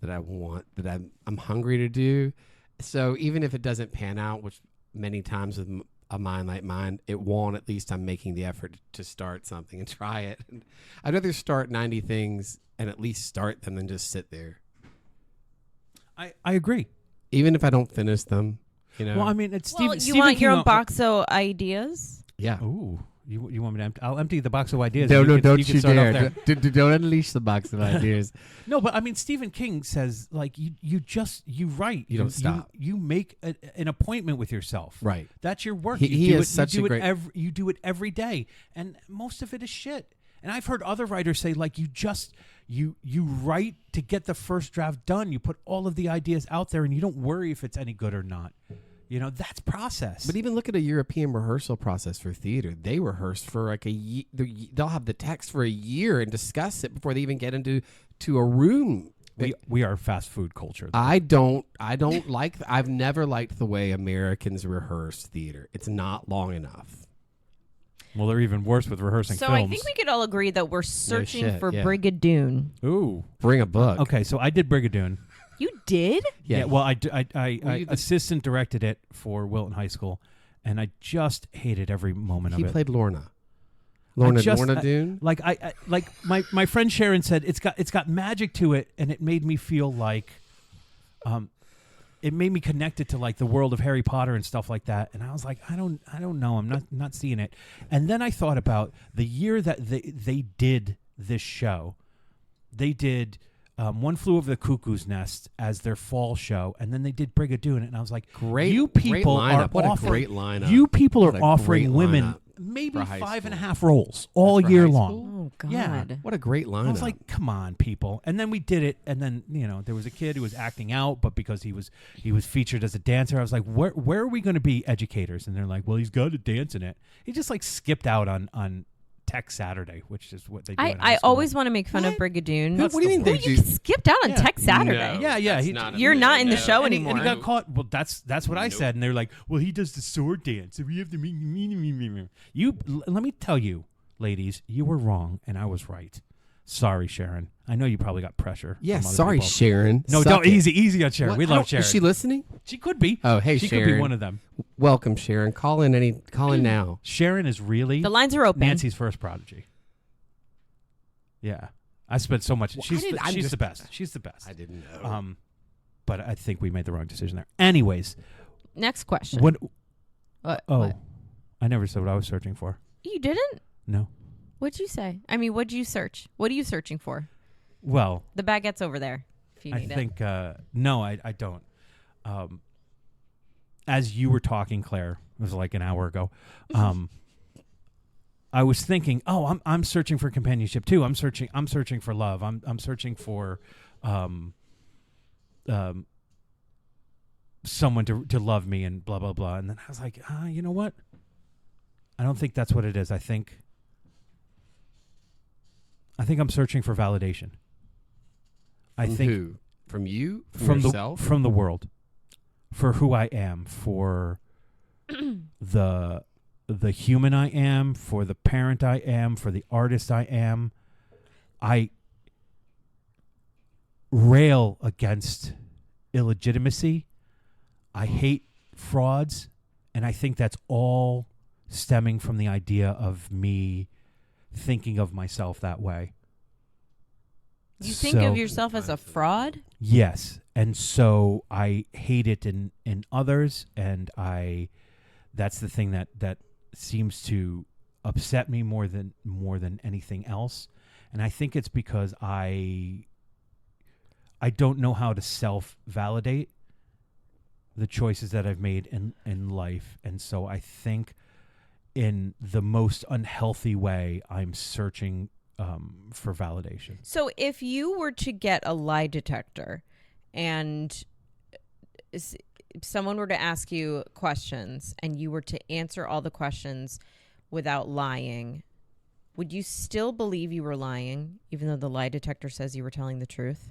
that I want, that I'm hungry to do. So even if it doesn't pan out, which many times with a mind like mine, it won't. At least I'm making the effort to start something and try it. I'd rather start 90 things and at least start them than just sit there. I agree. Even if I don't finish them, you know. Well, I mean, it's well, Stephen. you want King your own box of ideas? Yeah. Ooh, you want me to? I'll empty the box of ideas. No, and no, can- don't can you start off dare! there. Don't unleash the box of ideas. No, but I mean, Stephen King says like you write. You don't stop. You make an appointment with yourself. Right. That's your work. He you do is such a great. you do it every day, and most of it is shit. And I've heard other writers say like you write to get the first draft done. You put all of the ideas out there, and you don't worry if it's any good or not. You know, that's process. But even look at a European rehearsal process for theater. They rehearse for like a year. They'll have the text for a year and discuss it before they even get into a room. we are fast food culture. I don't like. I've never liked the way Americans rehearse theater. It's not long enough. Well, they're even worse with rehearsing So films. I think we could all agree that we're searching shit, for yeah. Brigadoon. Ooh. Bring a book. Okay, so I did Brigadoon. You did? Yeah, well, I Were you the- assistant directed it for Wilton High School, and I just hated every moment He of it. played Lorna. Lorna Doone. Like like my friend Sharon said, it's got magic to it, and it made me feel like, it made me connected to like the world of Harry Potter and stuff like that. And I was like, I don't know, I'm not seeing it. And then I thought about the year that they did this show. They did. One Flew Over the Cuckoo's Nest as their fall show, and then they did Brigadoon, and I was like, Great. You people great lineup. are What offering, a great lineup. You people What are a offering great women lineup maybe for high 5.5 school. roles all for year high long. school? Oh, God. Yeah. What a great lineup. I was like, come on, people. And then we did it, and then, there was a kid who was acting out, but because he was featured as a dancer, I was like, where are we going to be educators? And they're like, well, he's got to dance in it. He just like skipped out on Tech Saturday, which is what they do in high I school. always want to make fun of What? Brigadoon. What do you mean Well, they you do? skipped out on Yeah. Tech Saturday. No, Yeah, that's he- not a You're thing. not in the No. show and anymore. he got caught. Well, that's what I said, and they're like, "Well, he does the sword dance, so we have to make you." Let me tell you, ladies, you were wrong, and I was right. Sorry, Sharon. I know you probably got pressure. Yeah, from other sorry, people. Sharon. No, Suck don't it. easy on Sharon. What? We I love don't- Sharon. Is she listening? She could be. Oh, hey, she Sharon. could be one of them. Welcome, Sharon. Call in now. Sharon is really The lines are open. Nancy's first prodigy. Yeah, I spent so much. Well, she's I'm the just- best. She's the best. I didn't know. But I think we made the wrong decision there. Anyways, Next question. what? What? Oh, What? I never said what I was searching for. You didn't? No. What'd you say? I mean, what'd you search? What are you searching for? Well, The baguette's over there. If you I need it. think no, I don't. As you were talking, Claire, it was like an hour ago. I was thinking, oh, I'm searching for companionship too. I'm searching for love. I'm searching for someone to love me and blah blah blah. And then I was like, you know what? I don't think that's what it is. I think I'm searching for validation. I From think who? From you? from yourself? the world, for who I am, for the human I am, for the parent I am, for the artist I am. I rail against illegitimacy. I hate frauds, and I think that's all stemming from the idea of me thinking of myself that way. You think of yourself as a fraud? Yes, and so I hate it in others, and that's the thing that seems to upset me more than anything else. And I think it's because I don't know how to self-validate the choices that I've made in life, and so I think in the most unhealthy way I'm searching for validation. So if you were to get a lie detector and if someone were to ask you questions and you were to answer all the questions without lying, would you still believe you were lying, even though the lie detector says you were telling the truth?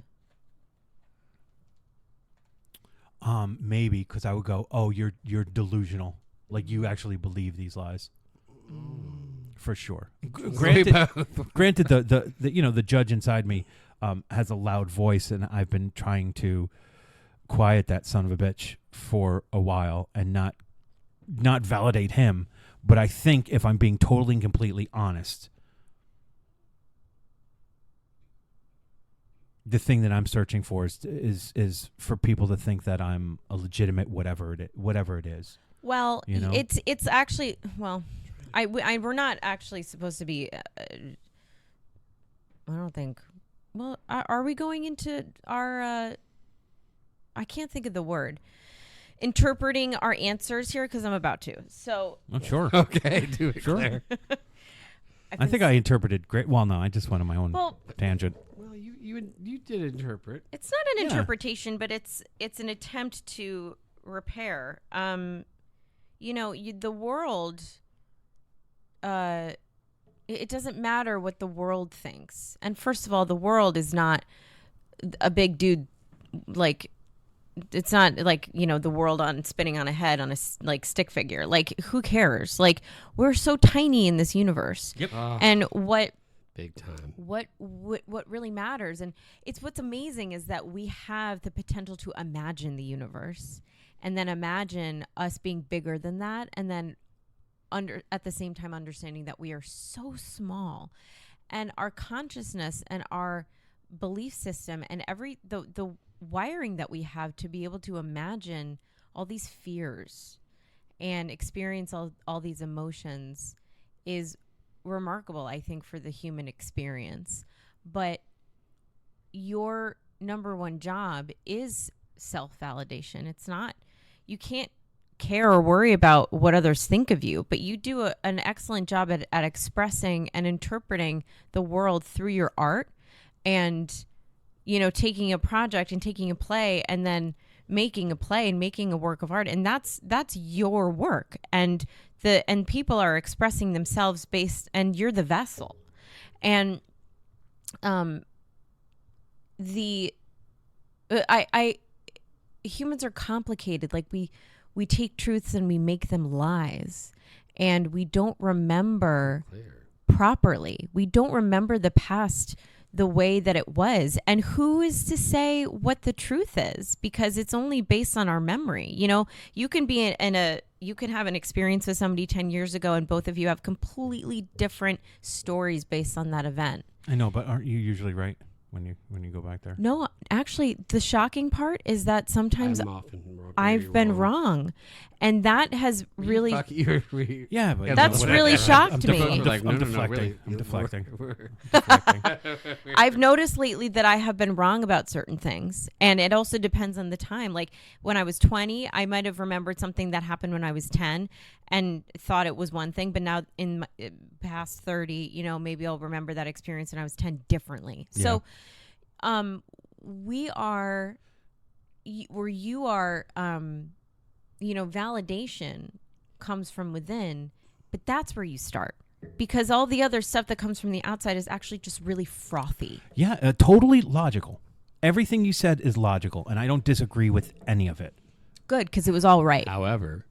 Maybe, because I would go, oh, you're delusional. Like, you actually believe these lies. For sure. Granted, the judge inside me has a loud voice, and I've been trying to quiet that son of a bitch for a while and not validate him. But I think if I'm being totally and completely honest, the thing that I'm searching for is for people to think that I'm a legitimate whatever it is. Well, you know? it's actually, well, we're not actually supposed to be. I don't think. Well, are we going into our? I can't think of the word. Interpreting our answers here, because I'm about to. So. Oh, sure. Okay, do it clear. I think I interpreted great. Well, no, I just went on my own tangent. Well, you did interpret. It's not an interpretation, but it's an attempt to repair. The world. It doesn't matter what the world thinks. And first of all, the world is not a big dude. Like, it's not like, the world spinning on a head on a stick figure. Like, who cares? Like, we're so tiny in this universe. Yep. And what big time. What really matters, and what's amazing is that we have the potential to imagine the universe, and then imagine us being bigger than that, and then at the same time understanding that we are so small, and our consciousness and our belief system and the wiring that we have to be able to imagine all these fears and experience all these emotions is remarkable, I think, for the human experience. But your number one job is self-validation. It's not, you can't care or worry about what others think of you, but you do an excellent job at expressing and interpreting the world through your art, and taking a project and taking a play and then making a play and making a work of art, and that's your work, and people are expressing themselves and you're the vessel. And humans are complicated. Like, we take truths and we make them lies, and we don't remember properly. We don't remember the past the way that it was. And who is to say what the truth is? Because it's only based on our memory. You can be you can have an experience with somebody 10 years ago, and both of you have completely different stories based on that event. I know, but aren't you usually right when you go back there? No, actually, the shocking part is that sometimes I've been wrong. And that has really... Yeah, but that's really shocked me. I'm deflecting. I've noticed lately that I have been wrong about certain things. And it also depends on the time. Like, when I was 20, I might have remembered something that happened when I was 10 and thought it was one thing. But now in my past 30, maybe I'll remember that experience when I was 10 differently. Yeah. So we are... where you are... validation comes from within, but that's where you start, because all the other stuff that comes from the outside is actually just really frothy. Yeah, totally logical. Everything you said is logical, and I don't disagree with any of it. Good, because it was all right. However,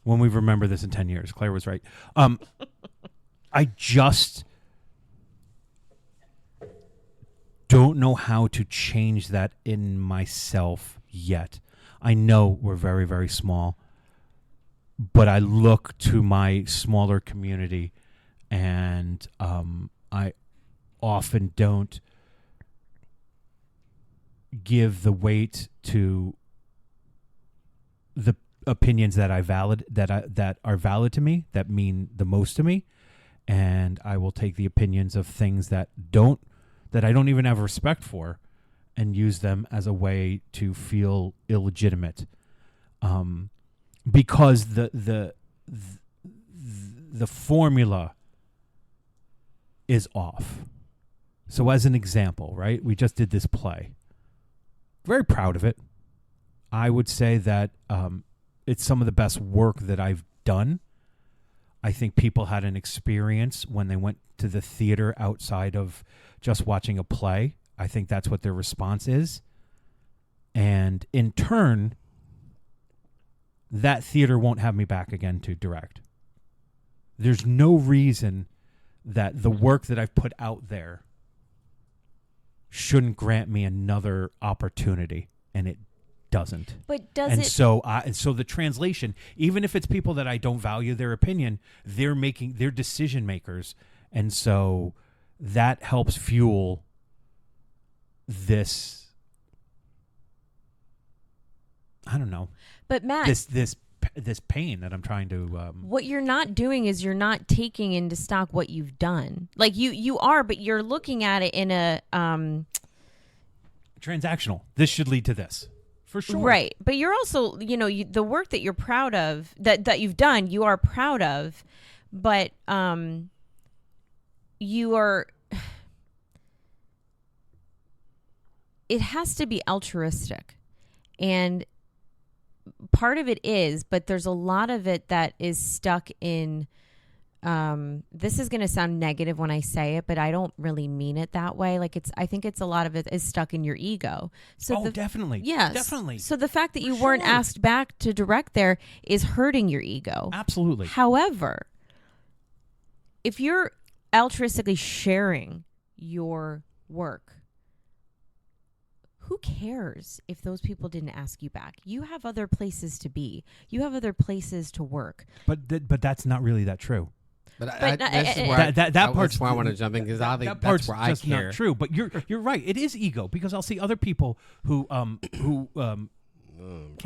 when we remember this in 10 years, Claire was right. I just don't know how to change that in myself yet. I know we're very, very small, but I look to my smaller community, and I often don't give the weight to the opinions that are valid to me, that mean the most to me, and I will take the opinions of things that I don't even have respect for, and use them as a way to feel illegitimate, because the formula is off. So, as an example, right, we just did this play. Very proud of it. I would say that it's some of the best work that I've done. I think people had an experience when they went to the theater outside of just watching a play. I think that's what their response is. And in turn, that theater won't have me back again to direct. There's no reason that the work that I've put out there shouldn't grant me another opportunity, and it doesn't. But does and it? So the translation, even if it's people that I don't value their opinion, they're decision makers, and so that helps fuel this. I don't know. But Matt, this pain that I'm trying to. What you're not doing is you're not taking into stock what you've done. Like you are, but you're looking at it in a transactional. This should lead to this, for sure. Right, but you're also, the work that you're proud of, that you've done, you are proud of, but you are. It has to be altruistic, and part of it is, but there's a lot of it that is stuck in. This is going to sound negative when I say it, but I don't really mean it that way. Like I think it's a lot of it is stuck in your ego. So definitely. Yes. Definitely. So the fact that you weren't asked back to direct there is hurting your ego. Absolutely. However, if you're altruistically sharing your work, who cares if those people didn't ask you back? You have other places to be. You have other places to work. But that's not really that true. But That's why I want to jump in because I think that's where I just care. not true. But you're right. It is ego because I'll see other people who can't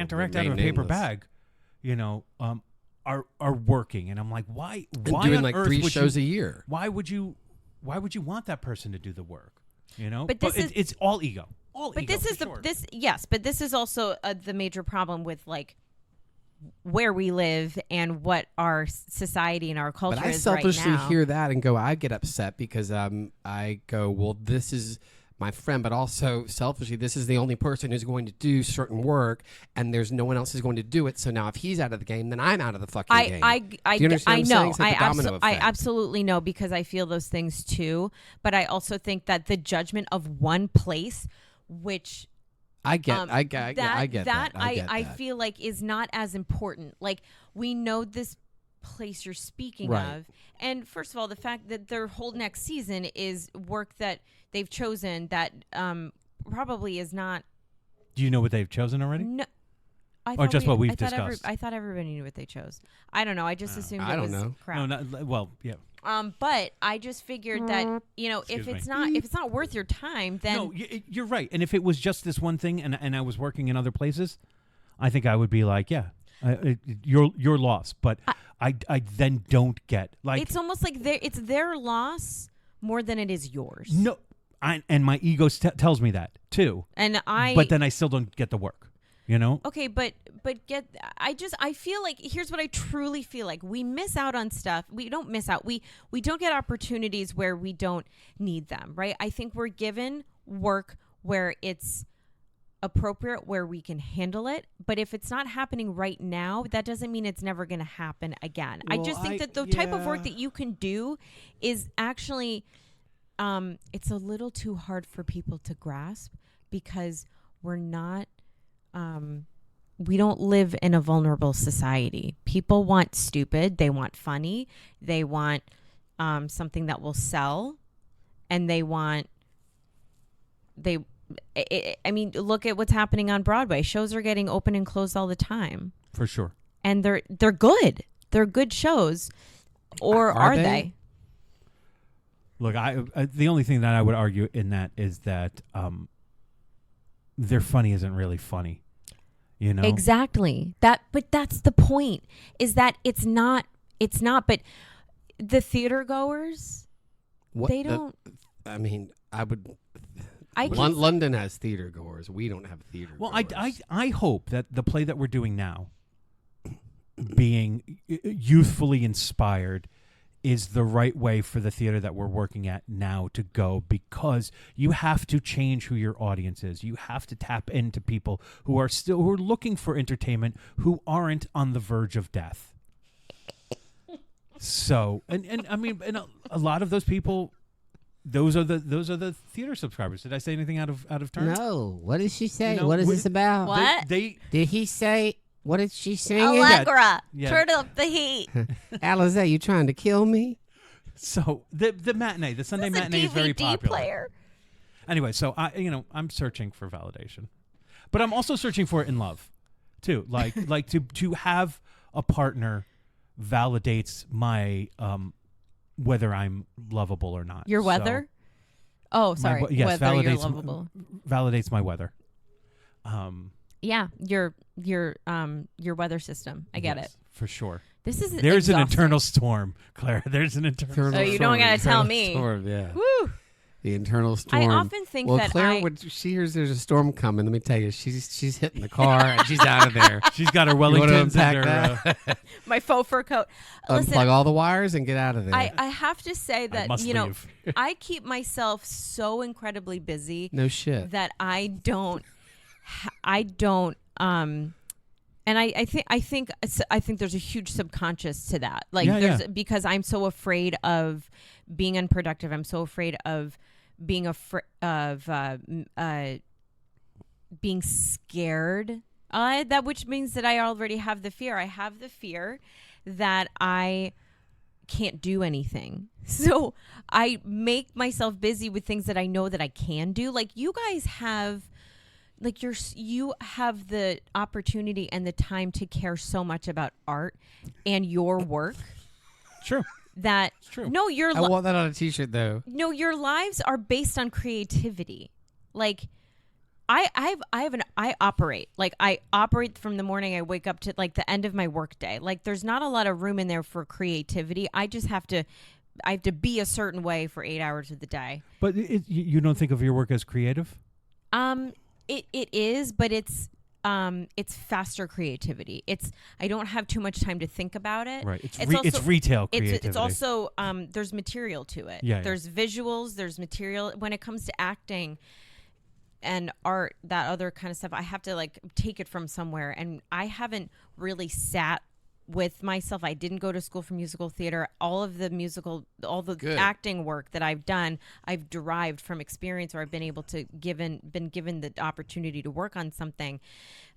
direct out of a paper bag, are working, and I'm like, why doing on like earth 3 would shows you, a year? Why would you want that person to do the work? But it's all ego. But this is But this is also the major problem with like where we live and what our society and our culture but I is right selfishly now. hear that and go, I get upset because I go, well, this is my friend, but also selfishly, this is the only person who's going to do certain work, and there's no one else who's going to do it. So now, if he's out of the game, then I'm out of the fucking game. Do you understand what I'm saying? It's like a domino I effect. absolutely know because I feel those things too. But I also think that the judgment of one place, which I get that. I feel like is not as important. Like we know this place you're speaking Right. of, and first of all, the fact that their whole next season is work that they've chosen that probably is not. Do you know what they've chosen already? No. Or just what we've discussed? I thought everybody knew what they chose. I don't know. I just assumed I it don't was know. crap. Yeah. But I just figured that if it's not worth your time, then No, you're right. And if it was just this one thing, and I was working in other places, I think I would be like, yeah, your loss. But I then don't get like it's almost like it's their loss more than it is yours. no, and my ego tells me that too. But then I still don't get the work. Okay, but I feel like here's what I truly feel like. We miss out on stuff. We don't miss out. We don't get opportunities where we don't need them, right? I think we're given work where it's appropriate, where we can handle it. But if it's not happening right now, that doesn't mean it's never going to happen again. Well, I just think that the type of work that you can do is actually it's a little too hard for people to grasp because we're not we don't live in a vulnerable society. People want stupid. They want funny. They want something that will sell, and they want I mean, look at what's happening on Broadway. Shows are getting open and closed all the time, For sure. and they're good. They're good shows, or are they? Look, the only thing that I would argue in that is that their funny isn't really funny. Exactly. But that's the point. Is that it's not. But the theater goers, they don't. I mean, I would. I can- London has theater goers. We don't have theater. Well, goers. I hope that the play that we're doing now, being youthfully inspired, is the right way for the theater that we're working at now to go, because you have to change who your audience is. You have to tap into people who are looking for entertainment, who aren't on the verge of death. So, and I mean, and a lot of those people, those are the theater subscribers. Did I say anything out of turn? No. What did she say? You know, what is this about? What? They Did he say? What did she sing? Allegra, Yeah. turn up the heat. Alizé, you trying to kill me? So the matinee, the Sunday It's a matinee is very DVD popular. player. Anyway, so I'm searching for validation, but I'm also searching for it in love, too. Like to have a partner validates my whether I'm lovable or not. Your So, weather? Oh, sorry. yes, whether you're validates lovable. validates my weather. Yeah, your weather system. I get Yes, it. for sure. This is There's an exhausting. internal storm, Claire. There's an internal. Oh, you don't gotta tell me. Storm, yeah. Woo! The internal storm. I often think well, that Claire, when she hears there's a storm coming, let me tell you, she's hitting the car and she's out of there. She's got her You want to Wellingtons unpack and her. that? my faux fur coat. Listen, Unplug all the wires and get out of there. I have to say I that must leave. I keep myself so incredibly busy no shit. that I don't and I think there's a huge subconscious to that. Like Yeah, because I'm so afraid of being unproductive. I'm so afraid of being being scared. That which means that I already have the fear. I have the fear that I can't do anything. So I make myself busy with things that I know that I can do. Like you guys have you have the opportunity and the time to care so much about art and your work True. that true. no, I want that on a t-shirt though. no, your lives are based on creativity. Like I operate from the morning I wake up to like the end of my work day. Like there's not a lot of room in there for creativity. I have to be a certain way for 8 hours of the day. But you don't think of your work as creative? It is, but it's faster creativity. I don't have too much time to think about it. Right. It's also, retail creativity. It's also there's material to it. Yeah, There's visuals. There's material. When it comes to acting and art, that other kind of stuff, I have to like take it from somewhere. And I haven't really sat with myself. I didn't go to school for musical theater. All the Good. acting work that I've done, I've derived from experience, or I've been able to been given the opportunity to work on something.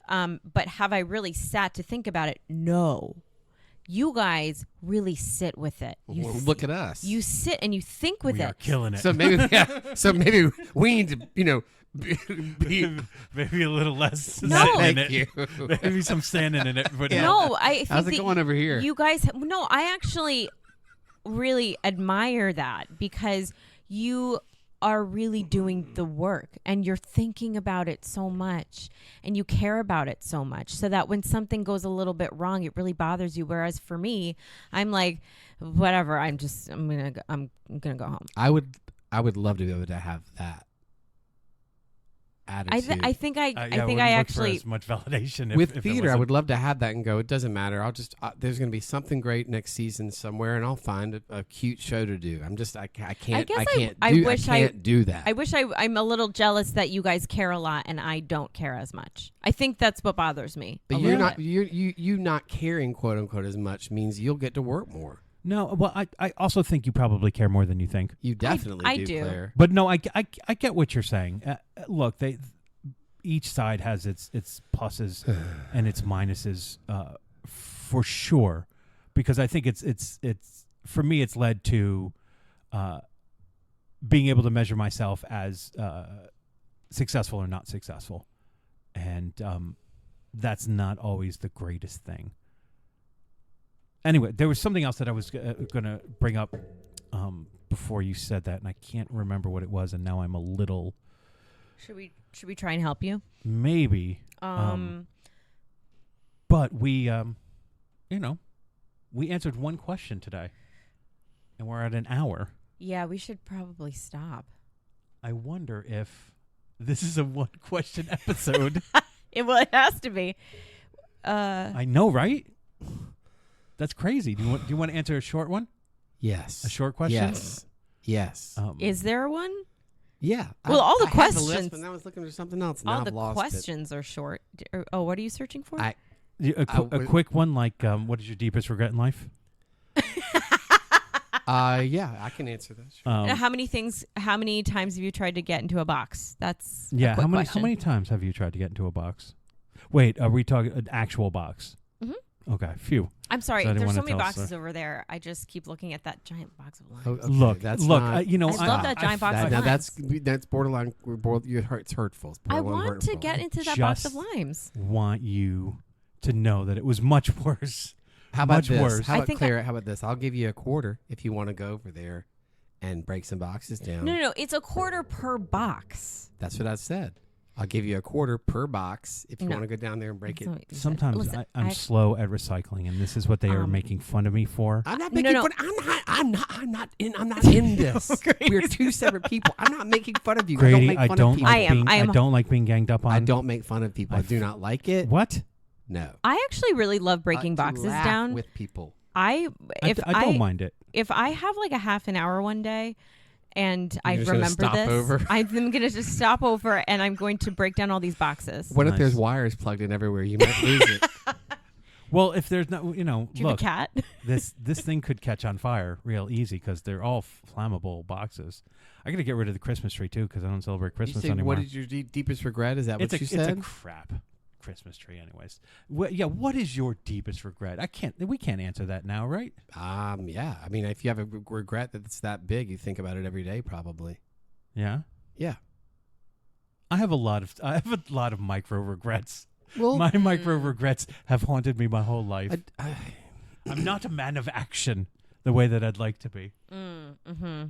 But have I really sat to think about it? No. You guys really sit with it. Well, look at us. You sit and you think with We it. are killing it. So maybe we need to be Maybe a little less No. sand in Thank it. you. Maybe some sand in it. But No, I think How's it that going over here? You guys, no, I actually really admire that because you are really doing the work and you're thinking about it so much and you care about it so much so that when something goes a little bit wrong, it really bothers you. Whereas for me, I'm like, whatever, I'm gonna go home. I would love to be able to have that attitude. I think I wouldn't think I look actually for as much validation if, with if it theater, I wasn't- would love to have that and go, it doesn't matter. I'll just there's going to be something great next season somewhere, and I'll find a cute show to do. I can't do that. I wish I'm a little jealous that you guys care a lot and I don't care as much. I think that's what bothers me. But a you're little not bit. you not caring quote unquote as much means you'll get to work more. No, well, I also think you probably care more than you think. You definitely I do, do. Claire. But no, I get what you're saying. Look, each side has its pluses and its minuses for sure, because I think it's for me it's led to being able to measure myself as successful or not successful, and that's not always the greatest thing. Anyway, there was something else that I was going to bring up before you said that, and I can't remember what it was, and now I'm a little. Should we try and help you? Maybe. But we answered one question today, and we're at an hour. Yeah, we should probably stop. I wonder if this is a one-question episode. It has to be. I know, right? That's crazy. Do you want to answer a short one? Yes. A short question? Yes. Is there one? Yeah. Well, all the I had the list, questions- but then I was looking for something else. And All now the I've lost questions are short. Oh, what are you searching for? I- A quick one, like, what is your deepest regret in life? Yeah, I can answer that. Sure. How many times have you tried to get into a box? That's a Yeah. quick How question. many times have you tried to get into a box? Wait, are we talking an actual box? Mhm. Okay, phew. I'm sorry. So I didn't There's so wanna many tell boxes over there. I just keep looking at that giant box of limes. Oh, okay, Look, that's look. not- You know, I love that giant box of now limes. that's borderline. It's hurtful. It's I borderline want to hurtful. get into that box of Just- limes. want you to know that it was much worse. How about much this? worse. How I about think Claire? How about this? I'll give you a quarter if you want to go over there and break some boxes down. No. It's a quarter per box. That's what I said. I'll give you a quarter per box if you No. want to go down there and break That's it. not what you said. Sometimes Listen, I'm I've- slow at recycling, and this is what they are making fun of me for. I'm not No, making no. fun. I'm not in this. We're two separate people. I'm not making fun of you. I don't Grady, make I fun don't of people. like I am- being I am- don't like being ganged up on. I don't make fun of people. I do not like it. What? No. I actually really love breaking I like to boxes laugh down. with people. I don't mind it. If I have like a half an hour one day and I just gonna remember stop this, over? I'm going to just stop over and I'm going to break down all these boxes. What if Nice. there's wires plugged in everywhere? You might lose it. Well, if there's no, Do you have a look, cat? this thing could catch on fire real easy because they're all flammable boxes. I got to get rid of the Christmas tree too because I don't celebrate You Christmas say, anymore. what is your deepest regret? Is that what you It's said? a crap Christmas tree, anyways. What is your deepest regret? We can't answer that now, right? Yeah. I mean, if you have a regret that it's that big, you think about it every day, probably. Yeah. Yeah. I have a lot of micro regrets. Well, My micro regrets have haunted me my whole life. I, I'm not a man of action the way that I'd like to be. Mm-hmm.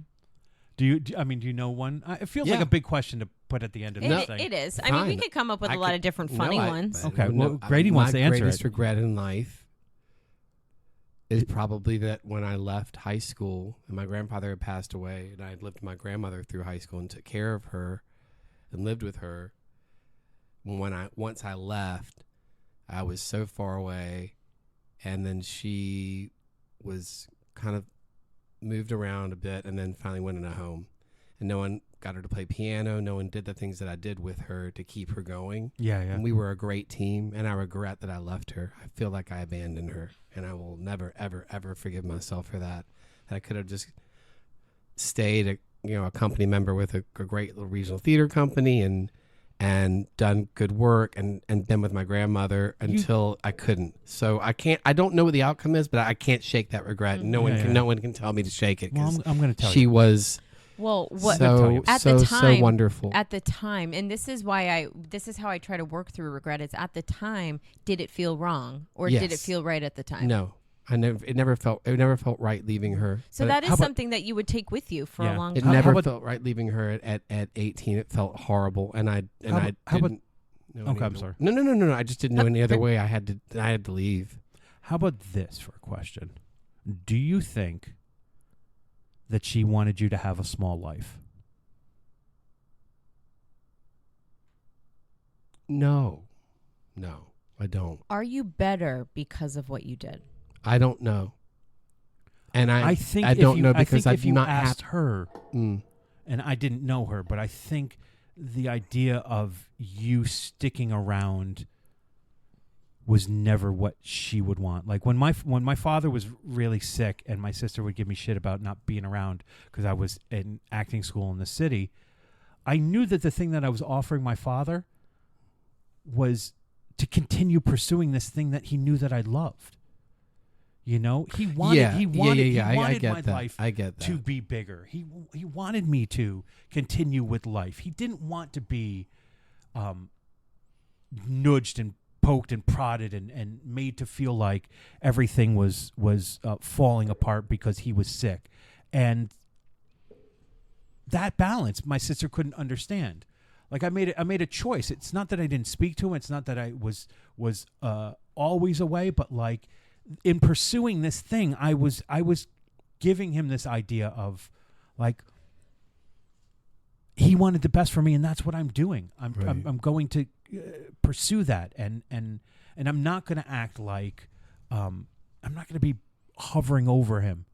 Do you know one? It feels like Yeah. a big question to put at the end of this thing. It is. I mean, we Fine. could come up with I a lot could- of different no, funny I- ones. but Okay, well, no, Grady wants to answer My greatest it. regret in life is probably that when I left high school and my grandfather had passed away and I had lived with my grandmother through high school and took care of her and lived with her. Once I left, I was so far away, and then she was kind of moved around a bit and then finally went in a home. And no one got her to play piano. No one did the things that I did with her to keep her going. Yeah. And we were a great team, and I regret that I left her. I feel like I abandoned her, and I will never, ever, ever forgive myself for that. That I could have just stayed, a company member with a great little regional theater company and done good work and been with my grandmother until I couldn't. So I don't know what the outcome is, but I can't shake that regret. No one can tell me to shake it. Well, 'Cause I'm going to tell she you. was Well, what so at so the so time, wonderful. At the time, and this is how I try to work through regret. Is at the time, did it feel wrong or did it Yes. feel right at the time? No, it never felt right leaving her. So But that how is about- something that you would take with you for Yeah. a long it time. never about- felt right leaving her at 18. It felt horrible, and I How about- didn't know Okay, any I'm other- sorry. No. I just didn't know any other way. I had to leave. How about this for a question? Do you think that she wanted you to have a small life? No, I don't. Are you better because of what you did? I don't know. And I think I if don't you, know I because think I've if you not asked her, Mm. and I didn't know her, but I think the idea of you sticking around was never what she would want. Like when my father was really sick and my sister would give me shit about not being around because I was in acting school in the city, I knew that the thing that I was offering my father was to continue pursuing this thing that he knew that I loved. You know, he wanted I my get that. life I get that. to be bigger. He wanted me to continue with life. He didn't want to be nudged and poked and prodded and made to feel like everything was falling apart because he was sick. And that balance, my sister couldn't understand. Like I made a choice. It's not that I didn't speak to him. It's not that I was always away, but like in pursuing this thing, I was giving him this idea of like he wanted the best for me, and that's what I'm doing. I'm going to pursue that, and I'm not going to act like I'm not going to be hovering over him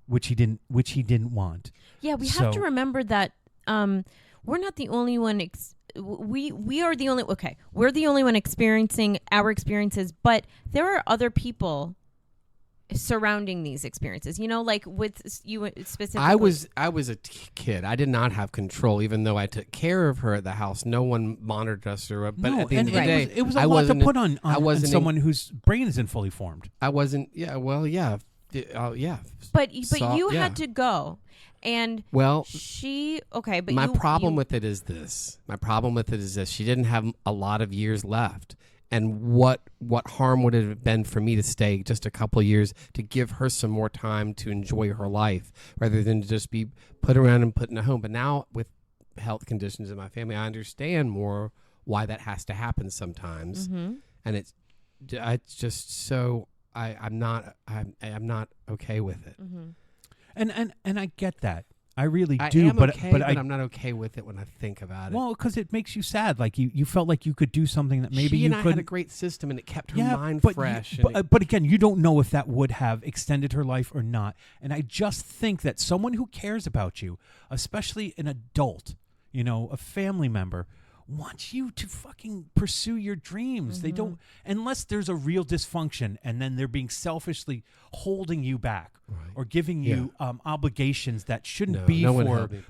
which he didn't want. Yeah, we have to remember that we're not the only one. We are the only. Okay, we're the only one experiencing our experiences, but there are other people surrounding these experiences. You know, like with you specifically. I was a kid. I did not have control, even though I took care of her at the house. No one monitored us but at the end of the day, it was a lot to put on someone whose brain isn't fully formed. I wasn't. Yeah. Well. Yeah. Yeah. But you had to go. And well, but my problem with it is this. My problem with it is this. She didn't have a lot of years left. And what harm would it have been for me to stay just a couple of years to give her some more time to enjoy her life rather than to just be put around and put in a home? But now with health conditions in my family, I understand more why that has to happen sometimes. Mm-hmm. And it's just so I'm not okay with it. Mm-hmm. And I get that. I really I do, am but okay, but I'm not okay with it when I think about it. Well, because it makes you sad. Like you felt like you could do something that maybe she you and I couldn't. had a great system, and it kept her mind but fresh. But again, you don't know if that would have extended her life or not. And I just think that someone who cares about you, especially an adult, a family member, wants you to fucking pursue your dreams. Mm-hmm. They don't, unless there's a real dysfunction, and then they're being selfishly holding you back or giving you obligations that shouldn't be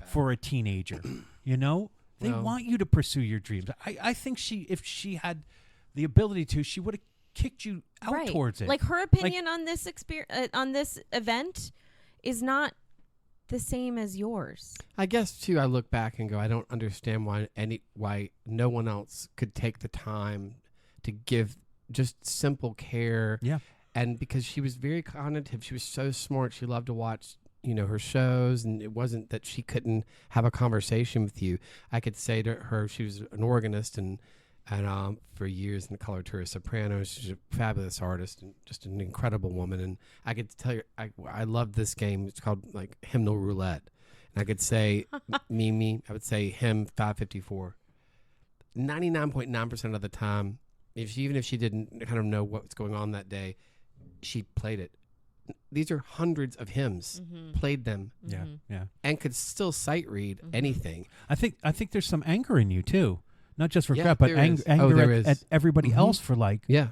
for a teenager. They want you to pursue your dreams. I think if she had the ability to, she would have kicked you out towards it. Like her opinion on this on this event is not the same as yours. I guess too, I look back and go, I don't understand why no one else could take the time to give just simple care. Yeah. And because she was very cognitive, she was so smart. She loved to watch, her shows, and it wasn't that she couldn't have a conversation with you. I could say to her, she was an organist and for years in the coloratura soprano. She's a fabulous artist and just an incredible woman. And I could tell her, I love this game. It's called like hymnal roulette. And I could say Mimi, I would say hymn 554. 99.9% of the time, even if she didn't kind of know what's going on that day, she played it. These are hundreds of hymns, played them. Yeah, yeah. And could still sight read anything. I think there's some anger in you too. Not just regret, Yeah, but there is. anger at everybody else for Yeah.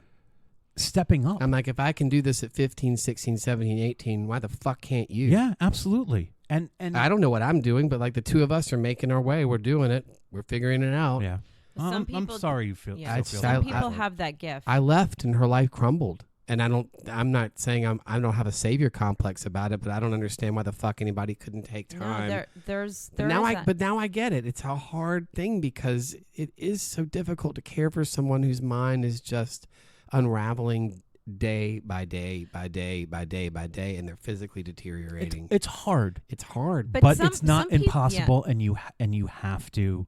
stepping up. I'm like, if I can do this at 15, 16, 17, 18, why the fuck can't you? Yeah, absolutely. And I don't know what I'm doing, but like the two of us are making our way. We're doing it. We're figuring it out. Yeah. Some I'm people sorry you feel. Yeah, feel some that people way. have that gift. I left and her life crumbled. And I'm not saying I don't have a savior complex about it, but I don't understand why the fuck anybody couldn't take time. No, there's But now I get it. It's a hard thing because it is so difficult to care for someone whose mind is just unraveling day by day by day by day by day, and they're physically deteriorating. It's hard. It's hard, But but some- it's not some peop- impossible, and you have to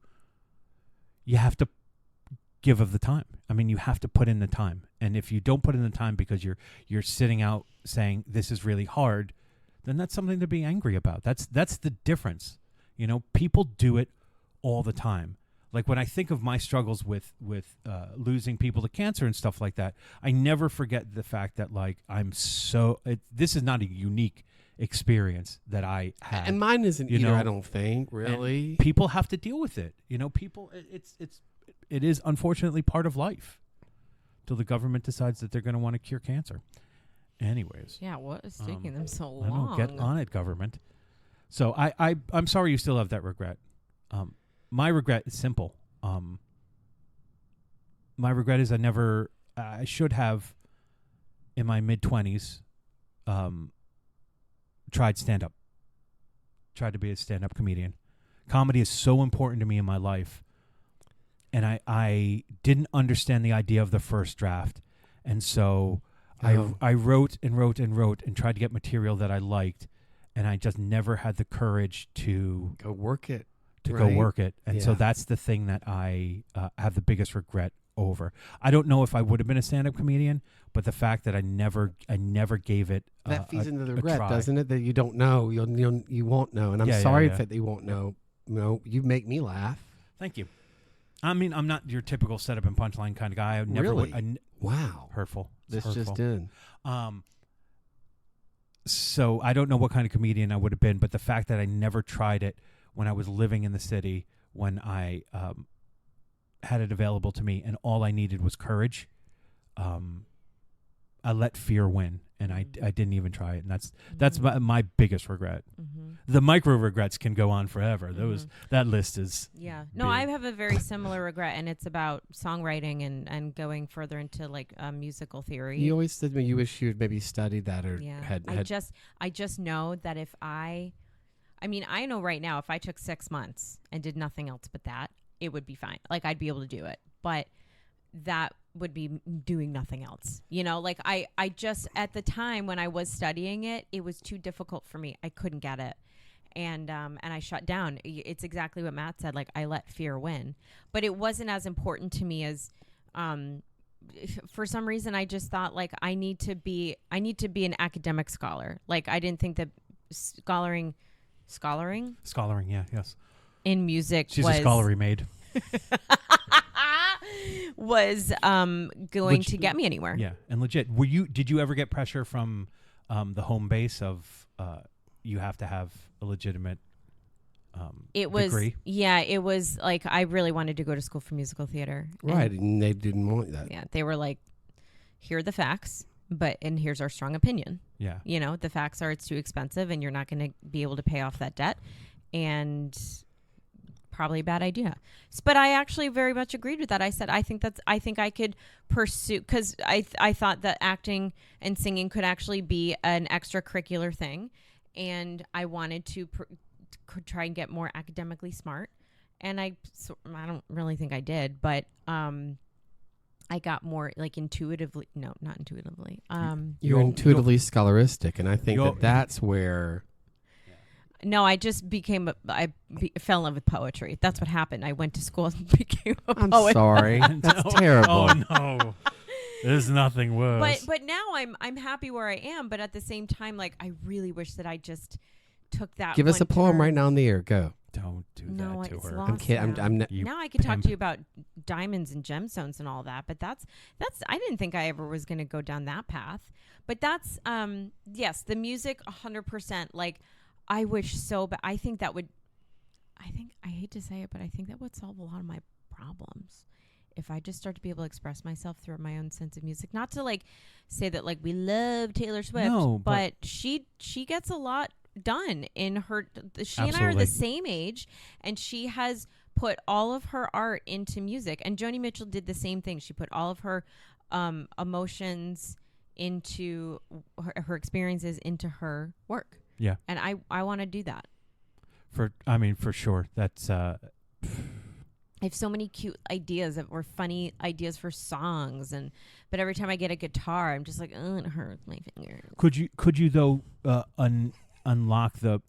give of the time. I mean, you have to put in the time, and if you don't put in the time because you're sitting out saying this is really hard, then that's something to be angry about. That's the difference. People do it all the time. Like when I think of my struggles with losing people to cancer and stuff like that, I never forget the fact that like this is not a unique experience that I had. and mine isn't either. I don't think really. And people have to deal with it. It is unfortunately part of life till the government decides that they're going to want to cure cancer. Anyways. Yeah, what is taking them so I long? don't get on it, government. So I'm sorry you still have that regret. My regret is simple. My regret is I should have in my mid-20s tried stand-up. Tried to be a stand-up comedian. Comedy is so important to me in my life. And I didn't understand the idea of the first draft. And so I wrote and wrote and wrote and tried to get material that I liked. And I just never had the courage to go work it. Go work it. And so that's the thing that I have the biggest regret over. I don't know if I would have been a stand-up comedian, but the fact that I never gave it that feeds into the regret, try. doesn't it? That you don't know, you won't know. And I'm sorry that you won't know. You make me laugh. Thank you. I mean, I'm not your typical setup and punchline kind of guy. I never really? would. Wow. Hurtful. This hurtful. just in. So I don't know what kind of comedian I would have been, but the fact that I never tried it when I was living in the city, when I had it available to me, and all I needed was courage, I let fear win, and I didn't even try it, and that's my biggest regret. The micro regrets can go on forever. That list is No, I have a very similar regret, and it's about songwriting and going further into like musical theory. You always said you wish you had maybe studied that or had. I just know that if I know right now if I took 6 months and did nothing else but that, it would be fine. Like I'd be able to do it, but that would be doing nothing else. Like I just, at the time when I was studying it, it was too difficult for me. I couldn't get it. And I shut down. It's exactly what Matt said. Like I let fear win, but it wasn't as important to me as, for some reason I just thought like I need to be an academic scholar. Like I didn't think that scholaring. Yeah, yes. In music She's a scholarly maid. was going to get me anywhere. Yeah, and legit. Did you ever get pressure from the home base of you have to have a legitimate degree? Yeah, it was like I really wanted to go to school for musical theater. Right, and they didn't want that. Yeah, they were like, here are the facts, and here's our strong opinion. Yeah. The facts are it's too expensive and you're not going to be able to pay off that debt. And probably a bad idea. But I actually very much agreed with that. I said, I think I could pursue, because I thought that acting and singing could actually be an extracurricular thing. And I wanted to try and get more academically smart. And I don't really think I did, but I got more like intuitively. No, not intuitively. You're intuitively scholaristic, and I think that's where. No, I just fell in love with poetry. That's what happened. I went to school and became a poet. I'm sorry. That's terrible. Oh no. There's nothing worse. But now I'm happy where I am, but at the same time, like I really wish that I just took that. Give us a poem right now in the air. Go. Don't do that to her. I'm kidding. Now I could talk to you about diamonds and gemstones and all that, but that's I didn't think I ever was going to go down that path. But that's yes, the music 100%. Like I wish so, but I think that would. I hate to say it, but I think that would solve a lot of my problems if I just start to be able to express myself through my own sense of music. Not to like say that like we love Taylor Swift, but she gets a lot done in her. She Absolutely. and I are the same age, and she has put all of her art into music. And Joni Mitchell did the same thing. She put all of her emotions into her experiences into her work. Yeah. And I want to do that. For sure. That's I have so many cute ideas or funny ideas for songs, but every time I get a guitar, I'm just like, oh, it hurts my fingers. Could you though unlock the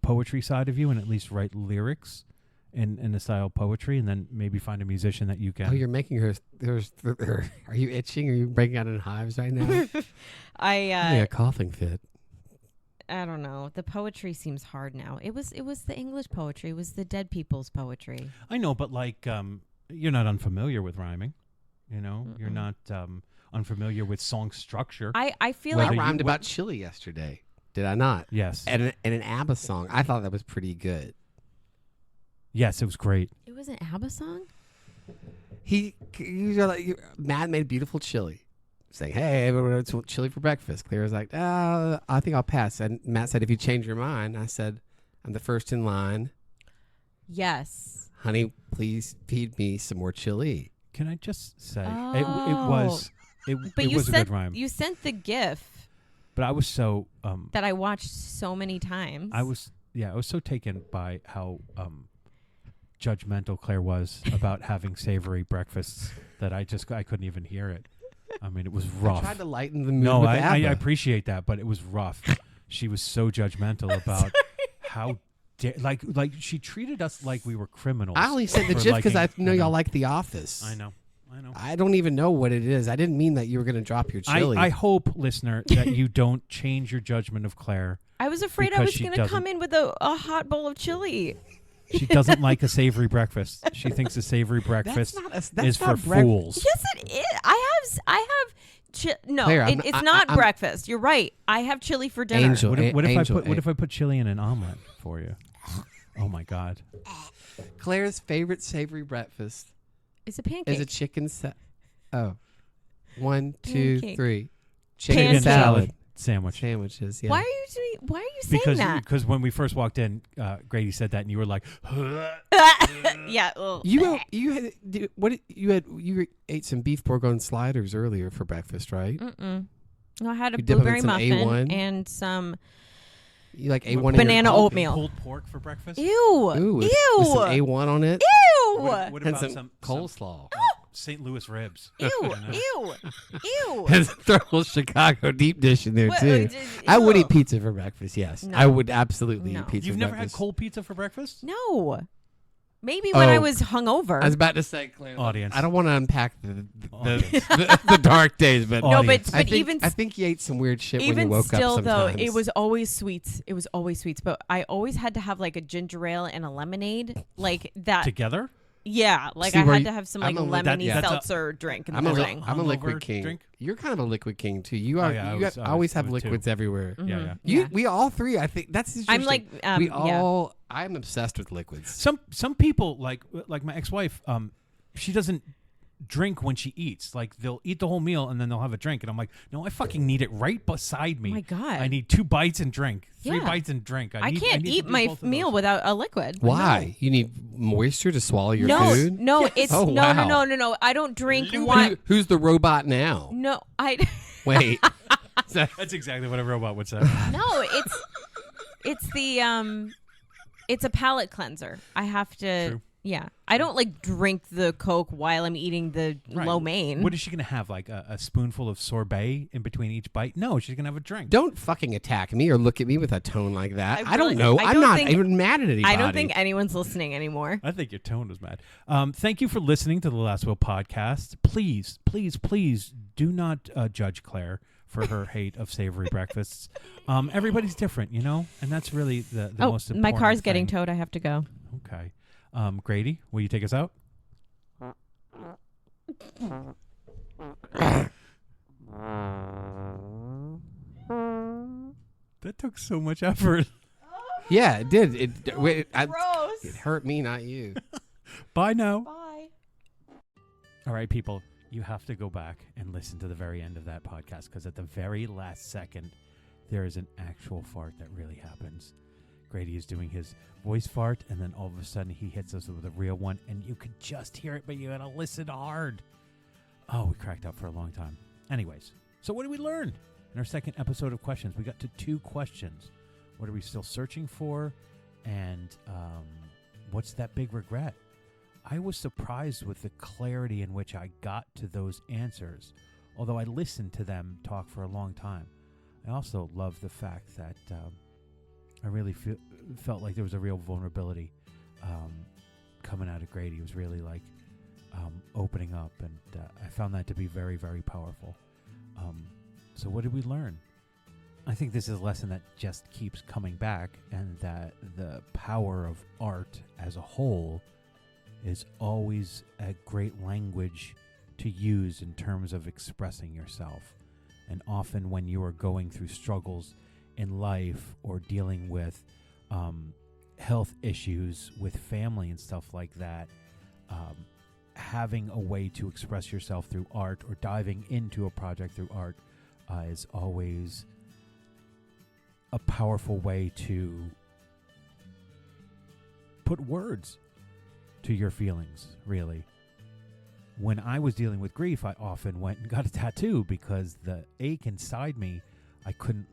poetry side of you and at least write lyrics in the style of poetry, and then maybe find a musician that you can. Oh, you're making her. Are you itching? Are you breaking out in hives right now? I a coughing fit. I don't know. The poetry seems hard now. It was the English poetry. It was the dead people's poetry. I know, but like you're not unfamiliar with rhyming. You know, you're not unfamiliar with song structure. I feel I like rhymed about chili yesterday. Did I not? Yes. And an ABBA song. I thought that was pretty good. Yes, it was great. It was an ABBA song? Matt made beautiful chili. Saying, hey, everyone, it's chili for breakfast. Claire was like, I think I'll pass. And Matt said, if you change your mind, I said, I'm the first in line. Yes. Honey, please feed me some more chili. Can I just say, Oh. it was a good rhyme. You sent the GIF. But I was so that I watched so many times. I was so taken by how judgmental Claire was about having savory breakfasts that I couldn't even hear it. I mean, it was rough. I tried to lighten the mood. No, with I ABBA. appreciate that, but it was rough. She was so judgmental about how like she treated us like we were criminals. I only said the GIF because I know y'all like The Office. I know. I don't even know what it is. I didn't mean that you were going to drop your chili. I hope, listener, that you don't change your judgment of Claire. I was afraid I was going to come in with a hot bowl of chili. She doesn't like a savory breakfast. She thinks a savory breakfast is for fools. Yes, it is. I have No, Claire, it's not breakfast. You're right. I have chili for dinner. Angel. What Angel, if I put chili in an omelet for you? Oh my God. Claire's favorite savory breakfast It's a pancake. is a chicken Oh. 1, 2, Pancake. 3. Chicken Pancake. salad. Sandwich. Sandwiches, yeah. Why are you saying that? Because when we first walked in, Grady said that, and you were like, Yeah. Well, You ate some beef bourguignon sliders earlier for breakfast, right? no, I had a You dip 'em in blueberry some muffin A1? and some You like A1 Banana in your oatmeal. pulled pork for breakfast. Ew. Ooh, with Ew. some A1 on it. Ew. What And about some some coleslaw. St. Louis ribs? Ew. You know? Ew. Ew. And throw a little Chicago deep dish in there What- too. I would ew. eat pizza for breakfast. Yes, No. I would absolutely No. eat pizza. You've for never had breakfast. cold pizza for breakfast? No. Maybe when I Oh. was hungover. I was about to say, Claire, Audience. I don't want to unpack the Audience. the dark days, but no, Audience. but even I think you ate some weird shit when you even woke still up. though, Sometimes. it was always sweets. It was always sweets. But I always had to have like a ginger ale and a lemonade, like that. Together? Yeah, like See, I where had you- to have some I'm like a li- that- lemony that's a- seltzer drink in the I'm a morning. I'm a Hungover liquid king. drink? You're kind of a liquid king too. You are. yeah, I you was- got- I always was- have I was too. liquids everywhere. Yeah, yeah. You, Yeah. we all three. I think that's. I'm interesting. like, we yeah. all. I'm obsessed with liquids. Some people like my ex-wife. She doesn't drink when she eats. Like they'll eat the whole meal and then they'll have a drink. And I'm like, no, I fucking need it right beside me. Oh my God. I need 2 bites and drink. 3 Yeah. bites and drink. I need can't to eat do my both of meal those. without a liquid. Why? You need moisture to swallow your No, food. no, it's Oh, no, wow. no. I don't drink Who- wine. who's the robot now? No, I. Wait. That's exactly what a robot would say. No, it's the it's a palate cleanser. I have to. True. Yeah, I don't like drink the Coke while I'm eating the lo mein. What is she gonna have? Like a spoonful of sorbet in between each bite? No, she's gonna have a drink. Don't fucking attack me or look at me with a tone like that. I I don't really- know. I I'm don't not think- even mad at anybody. I don't think anyone's listening anymore. I think your tone was mad. Thank you for listening to the Last Will podcast. Please, please, please do not judge Claire for her hate of savory breakfasts. Everybody's different, you know, and that's really the Oh, most my important car's getting thing. towed. I have to go. Okay. Grady, will you take us out? That took so much effort. Yeah, it did. It Gross. it hurt me, not you. Bye now. Bye. All right, people, you have to go back and listen to the very end of that podcast because at the very last second, there is an actual fart that really happens. Grady is doing his voice fart, and then all of a sudden he hits us with a real one, and you could just hear it, but you had to listen hard. Oh, we cracked up for a long time. Anyways, so what did we learn? In our second episode of questions, we got to 2 questions. What are we still searching for? And what's that big regret? I was surprised with the clarity in which I got to those answers, although I listened to them talk for a long time. I also love the fact that I really felt like there was a real vulnerability coming out of Grady. He was really like opening up, and I found that to be very, very powerful. So what did we learn? I think this is a lesson that just keeps coming back, and that the power of art as a whole is always a great language to use in terms of expressing yourself. And often when you are going through struggles in life or dealing with health issues with family and stuff like that, having a way to express yourself through art or diving into a project through art is always a powerful way to put words to your feelings, really. When I was dealing with grief, I often went and got a tattoo because the ache inside me, I couldn't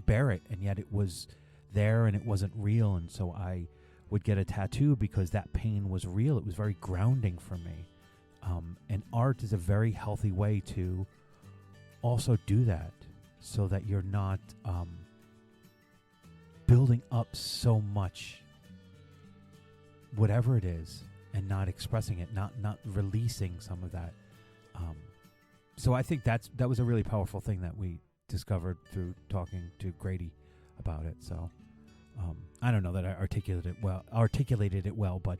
bear it, and yet it was there and it wasn't real, and so I would get a tattoo because that pain was real. It was very grounding for me. And art is a very healthy way to also do that, so that you're not building up so much, whatever it is, and not expressing it, not releasing some of that. So I think that was a really powerful thing that we discovered through talking to Grady about it. So I don't know that I articulated it well, but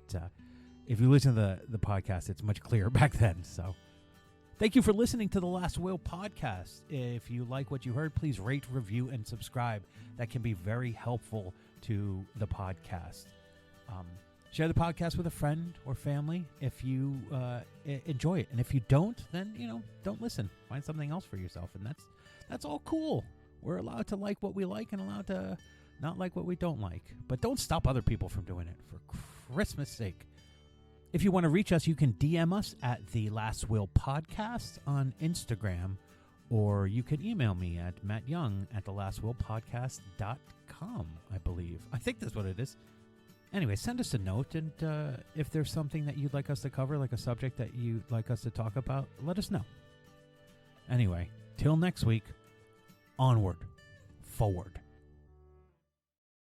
if you listen to the podcast, it's much clearer back then. So Thank you for listening to the Last Will podcast. If you like what you heard, please rate, review, and subscribe. That can be very helpful to the podcast. Share the podcast with a friend or family if you enjoy it. And if you don't, then, don't listen. Find something else for yourself. And that's all cool. We're allowed to like what we like and allowed to not like what we don't like. But don't stop other people from doing it, for Christmas sake. If you want to reach us, you can DM us at The Last Will Podcast on Instagram, or you can email me at mattyoung@thelastwillpodcast.com, I believe. I think that's what it is. Anyway, send us a note, and if there's something that you'd like us to cover, like a subject that you'd like us to talk about, let us know. Anyway, till next week, onward, forward.